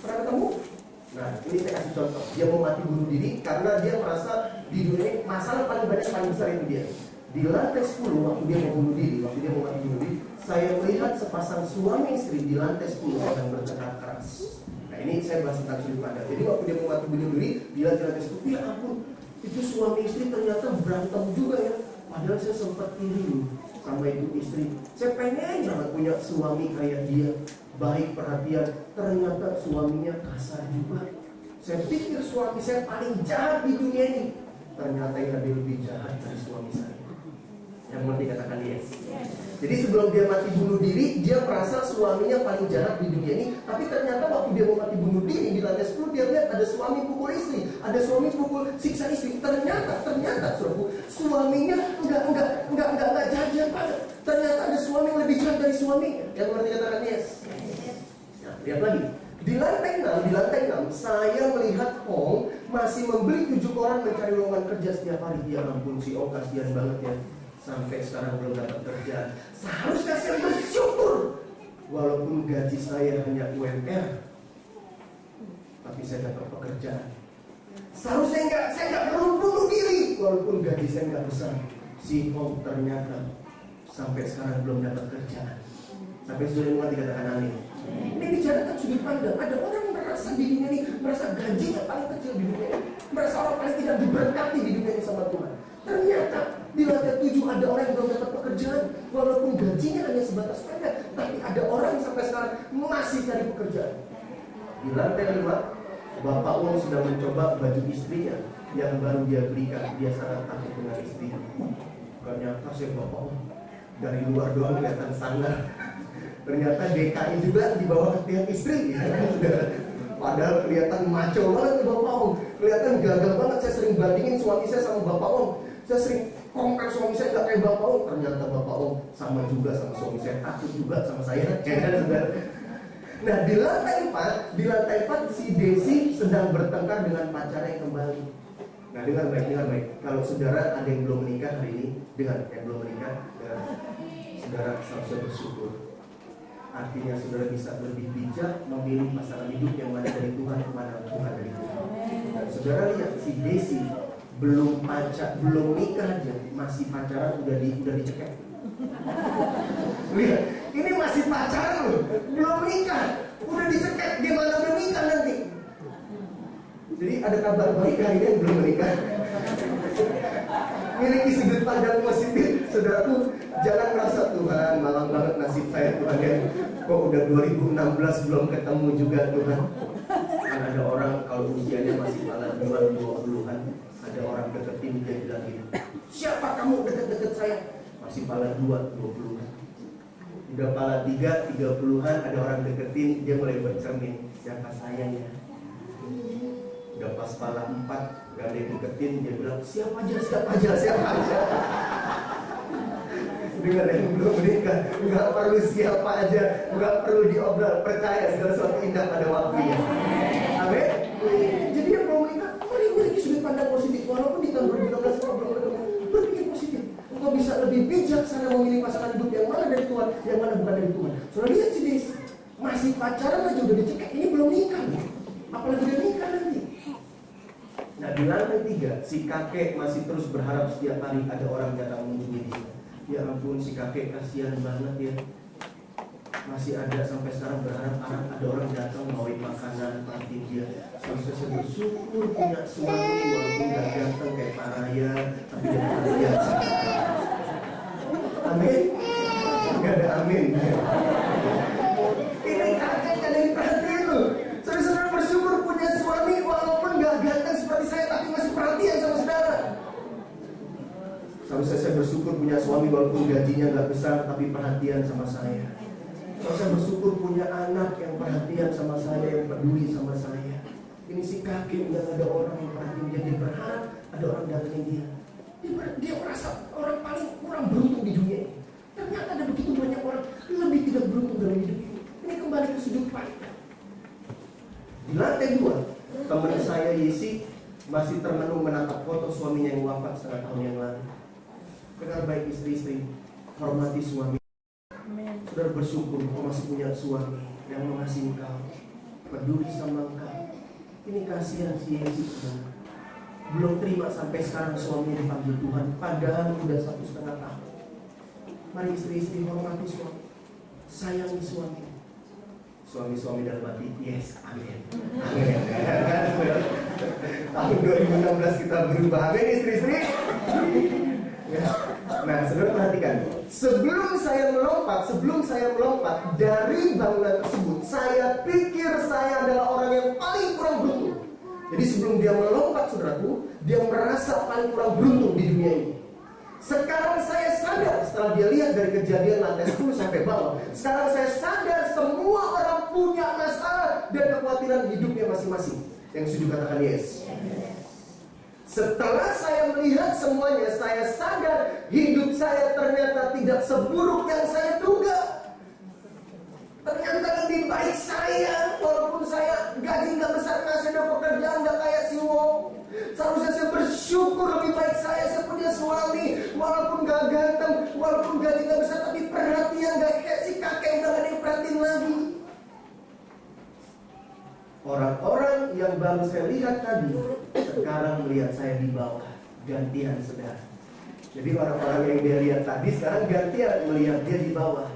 Pernah ketemu? Nah, ini saya kasih contoh. Dia mau mati bunuh diri karena dia merasa di dunia ini masalah paling banyak, paling besar itu dia. Di lantai 10 waktu dia mau bunuh diri, waktu dia mau mati bunuh diri, saya melihat sepasang suami istri di lantai 10 sedang bertengkar keras. Nah, ini saya bahas tentang sudut pandang. Jadi waktu dia mau mati bunuh diri, di lantai 10, ya ampun, itu suami istri ternyata berantem juga ya. Padahal saya sempat iri sama itu istri. Saya pengen banget punya suami kayak dia, baik perhatian. Ternyata suaminya kasar juga. Saya pikir suami saya paling jahat di dunia ini. Ternyata yang lebih jahat dari suami saya. Yang mau dikatakan yes. Jadi sebelum dia mati bunuh diri, dia merasa suaminya paling jahat di dunia ini. Tapi ternyata waktu dia mau mati bunuh diri di lantai 10, dia lihat ada suami pukul istri, ada suami pukul siksa istri. Ternyata suaminya enggak jahat banget. Ternyata ada suami yang lebih jahat dari suaminya. Yang mau dikatakan yes. Nah, lihat lagi. Di lantai 6, saya melihat Ong masih membeli 7 koran mencari lowongan kerja setiap hari. Ya ampun, si Ong kasihan banget ya. Sampai sekarang belum dapat kerjaan. Seharusnya saya bersyukur. Walaupun gaji saya hanya UMR, tapi saya dapat pekerjaan. Seharusnya saya nggak perlu bunuh diri. Walaupun gaji saya nggak besar. Si Ong ternyata sampai sekarang belum dapat kerjaan. Sampai sudah mulai dikatakan amin. Ini bicara kan sudut pandang. Ada orang yang merasa di dunia ini, merasa gajinya paling kecil di dunia ini, merasa orang paling tidak diberkati di dunia ini sama Tuhan. Ternyata di lantai 7 ada orang yang belum dapat pekerjaan, walaupun gajinya hanya sebatas pendek, tapi ada orang yang sampai sekarang masih cari pekerjaan. Di lantai 5, Bapak Om sudah mencoba baju istrinya yang baru dia belikan. Dia sangat takut dengan istrinya. Ternyata si Bapak Om dari luar doang kelihatan sangar. Ternyata DKI juga di bawah ketiak istri ya, padahal kelihatan maco banget nih Bapak Om. Kelihatan gagal banget. Saya sering bandingin suami saya sama Bapak Om. Saya sering compare suami saya gak kayak Bapak Om. Ternyata Bapak Om sama juga sama suami saya, takut juga sama saya. Nah di lantai 4 si Desi sedang bertengkar dengan pacarnya yang kembali. Nah dengar baik. Kalau saudara ada yang belum menikah hari ini, saudara seharusnya bersyukur. Artinya saudara bisa lebih bijak memilih pasangan hidup yang mana dari Tuhan, mana bukan dari Tuhan. Dan saudara lihat si Desi belum nikah aja, masih pacaran udah dicekek. Lihat, ini masih pacaran loh, belum nikah, udah dicekek. Gimana udah nikah nanti? Jadi ada kabar baik hari ini yang belum menikah. Miliki sudut pandang positif, saudaraku. Jangan merasa Tuhan malang banget nasib saya Tuhan ya. Kok udah 2016 belum ketemu juga Tuhan. Kan ada orang kalau usianya masih malah 20-an, ada orang deketin dia bilang gitu. Siapa kamu deket-deket saya? Masih pala 20-an. Udah pala 30-an ada orang deketin, dia mulai bercermin. Siapa saya ya? Udah pas pala 4 gak ada yang deketin, dia bilang siapa aja. Dengan yang belum menikah, nggak perlu siapa aja, nggak perlu diobrol, percaya segala sesuatu indah pada waktunya. Amin. Jadi yang belum menikah, mari memiliki sudut pandang positif. Walaupun di tahun 2016 belum ketemu, berpikir positif. Engkau bisa lebih bijaksana memilih pasangan hidup yang mana dari Tuhan, yang mana bukan dari Tuhan. Soalnya lihat sih, masih pacaran aja udah dicekek, ini belum nikah, apalagi udah nikah nanti. Nah di lantai 3, si kakek masih terus berharap setiap hari ada orang datang mengunjungi dia. Ya ampun, si kakek kasihan banget ya. masih ada sampai sekarang berharap ada orang datang bawain makanan, perhatiin dia. Saya bersyukur punya suami walaupun gak ganteng kayak Pak Raya, tapi dia perhatian. Amin. Gak ada amin. Ini kakek ada yang perhatian loh. Saudara-saudara bersyukur punya suami walaupun gak ganteng seperti saya, tapi masih perhatian sama saudara. Seharusnya saya bersyukur punya suami walaupun gajinya gak besar, tapi perhatian sama saya. Saya bersyukur punya anak yang perhatian sama saya, yang peduli sama saya. Ini si kakek udah ada orang yang perhatian dia, dia berharap ada orang datangin dia. Dia merasa orang paling kurang beruntung di dunia ini. Ternyata ada begitu banyak orang lebih tidak beruntung dalam hidup ini. Ini kembali ke sudut pandang. Di lantai 2, teman saya Yesi masih termenung menatap foto suaminya yang wafat setengah tahun yang lalu. Dengar baik istri-istri, hormati suami. Saudara bersyukur kau masih punya suami yang mengasihi engkau, peduli sama engkau. Ini kasihan si Yesus, saudara. Belum terima sampai sekarang suaminya dipanggil Tuhan, padahal sudah 1,5 tahun. Mari istri-istri hormati suami, sayangi suami. Suami-suami dalam hati, yes, amin. Amin. Tahun 2016 kita berubah, amin istri-istri. Nah, saudara perhatikan. Sebelum saya melompat dari bangunan tersebut, saya pikir saya adalah orang yang paling kurang beruntung. Jadi sebelum dia melompat, saudaraku, dia merasa paling kurang beruntung di dunia ini. Sekarang saya sadar, setelah dia lihat dari kejadian lantai 10 sampai bawah, sekarang saya sadar semua orang punya masalah dan kekhawatiran hidupnya masing-masing. Yang setuju katakan yes. Setelah saya melihat semuanya, saya sadar hidup saya ternyata tidak seburuk yang saya duga. Ternyata lebih baik saya, walaupun saya gaji nggak besar, nggak ada pekerjaan nggak kayak si Wong. Seharusnya saya bersyukur lebih baik saya punya suami, walaupun nggak ganteng, walaupun gaji nggak besar, tapi perhatian nggak kayak si kakek udah nggak ada yang perhatiin lagi. Orang-orang yang baru saya lihat tadi sekarang melihat saya di bawah, gantian saudara. Jadi orang-orang yang dia lihat tadi sekarang gantian melihat dia di bawah.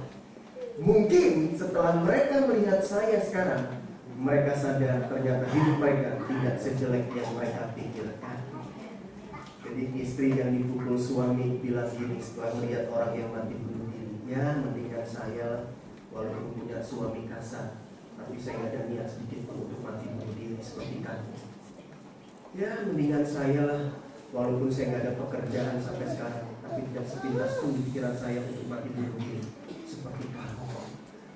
Mungkin setelah mereka melihat saya sekarang, mereka sadar ternyata hidup mereka tidak sejelek yang mereka pikirkan. Jadi istri yang dipukul suami bilang gini setelah melihat orang yang mati bunuh diri, ya mendingan saya walaupun punya suami kasar, tapi saya nggak ada niat sedikit pun untuk mati bunuh diri seperti kamu. Ya mendingan saya lah, walaupun saya nggak ada pekerjaan sampai sekarang, tapi tidak sepintas pun di pikiran saya untuk mati bunuh diri seperti kamu.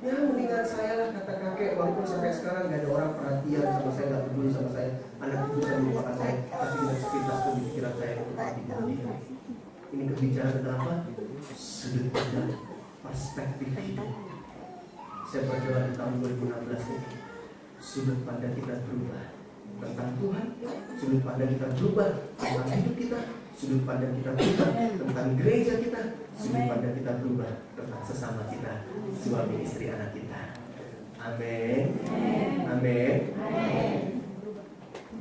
Ya mendingan saya lah, kata kakek, walaupun sampai sekarang nggak ada orang perhatian sama saya, nggak peduli sama saya, anak itu saya melupakan saya, tapi tidak sepintas pun di pikiran saya untuk mati bunuh diri. Ini kebicaraan apa? Sudut pandang, perspektif hidup. Saya berjalan di tahun 2016 ini, sudut pandang kita berubah tentang Tuhan, sudut pandang kita berubah tentang hidup kita, sudut pandang kita berubah tentang gereja kita, sudut pandang kita berubah tentang sesama kita, suami istri anak kita. Amin. Amin.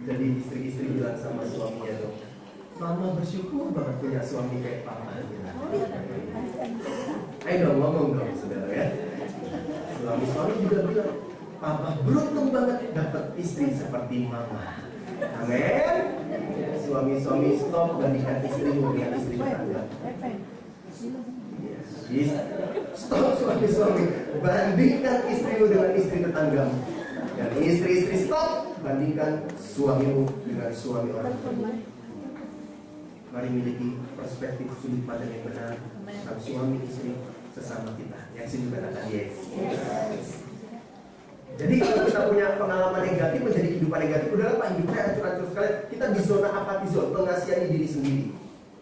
Jadi istri-istri bilang sama suaminya dong, mama bersyukur banget punya suami kayak papa. Ayo dong ngomong dong saudara ya. Suami juga bilang, papa beruntung banget dapat istri seperti mama. Amin. Suami stop bandingkan istrimu dengan istri tetangga. Stop suami bandingkan istrimu dengan istri tetanggamu. Dan istri stop bandingkan suamimu dengan suami orang tua. Mari miliki perspektif sudut pandang yang benar tentang suami istri sesama kita. Yang sini katakan yes. Jadi kalau kita punya pengalaman negatif menjadi kehidupan negatif, udahlah Pak, hidup saya hancur-hancur sekali. Kita di zona apati zone, mengasihani diri sendiri.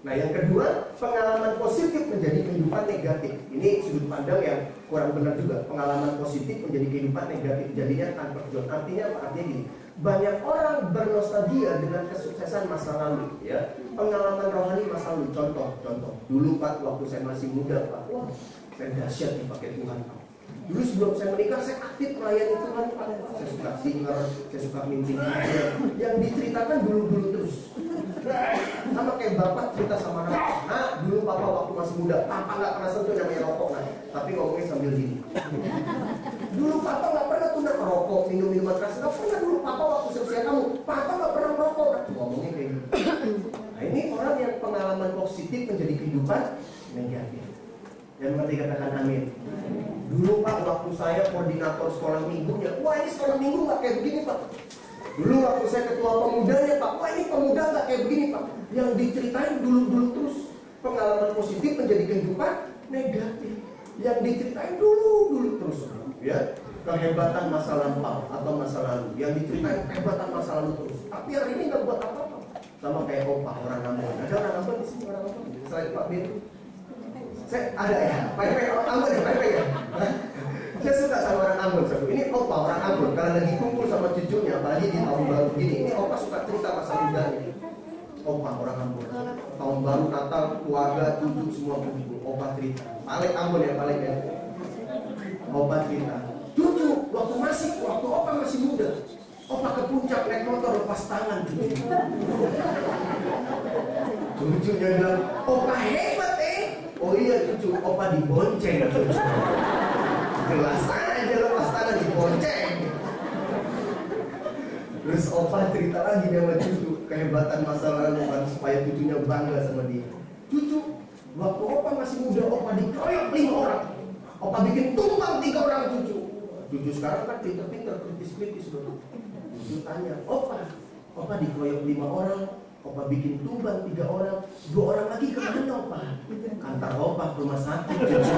Nah yang kedua, pengalaman positif menjadi kehidupan negatif. Ini sudut pandang yang kurang benar juga. Pengalaman positif menjadi kehidupan negatif, jadinya tanpa zone. Artinya apa? Artinya gini, banyak orang bernostalgia dengan kesuksesan masa lalu, ya. Pengalaman rohani masa lalu. Contoh. Dulu Pak, waktu saya masih muda Pak, wah, saya dahsyat dipakai Tuhan Pak. Dulu sebelum saya menikah, saya aktif melayani Tuhan Pak. Saya suka singer, saya suka mimpi. Yang diceritakan dulu terus. Sama kayak bapak cerita sama anak, nah dulu papa waktu masih muda, papa nggak pernah sentuh namanya rokok, nah. Tapi ngomongnya sambil gini. Dulu papa nggak pernah tuh merokok, minum minuman keras, nggak pernah. Dulu papa waktu seusia kamu, papa nggak pernah merokok, nah. Ngomongnya kayak gitu. Nah ini orang yang pengalaman positif menjadi kehidupan negatif. Dan mari katakan amin. Dulu pak, waktu saya koordinator sekolah minggunya, wah ini sekolah minggu nggak kayak begini pak. Dulu waktu saya ketua pemudanya pak, wah ini pemuda nggak kayak begini pak. Yang diceritain dulu terus. Pengalaman positif menjadi kehidupan negatif. Yang diceritain dulu terus, ya. Kehebatan masa lampau atau masa lalu. Yang diceritain kehebatan masa lalu terus. Tapi hari ini nggak buat apa-apa. Sama kayak opah orang Ambon. Ada orang Ambon di sini, orang Ambon selain Pak Bir. Saya ada ya, Pak Ambon ya. Saya suka sama orang Ambon satu. Ini opah orang Ambon. Kalau lagi kumpul sama cucunya, apalagi di tahun baru gini, ini opah suka cerita masa mudanya. Opah orang Ambon. Tahun baru Natal, keluarga, cucu semua kumpul. Opah cerita. Paling Ambon ya, paling ya. Opah cerita. Cucu, waktu opah masih muda. Opah ke puncak naik motor lepas tangan cucu. Cucunya bilang, opah hebat Oh iya cucu, opah dibonceng cucu. Jelas aja lepas tangan dibonceng. Terus opah cerita lagi sama cucu kehebatan masa lalu kan supaya cucunya bangga sama dia. Cucu, waktu opah masih muda, opah dikeroyok 5 orang. Opah bikin tumbang 3 orang cucu. Cucu sekarang kan pinter-pinter, kritis-kritis loh. Cucu tanya, opah dikeroyok 5 orang, opah bikin tumbang 3 orang, 2 orang lagi kemana opah? Kantor opah rumah sakit cucu.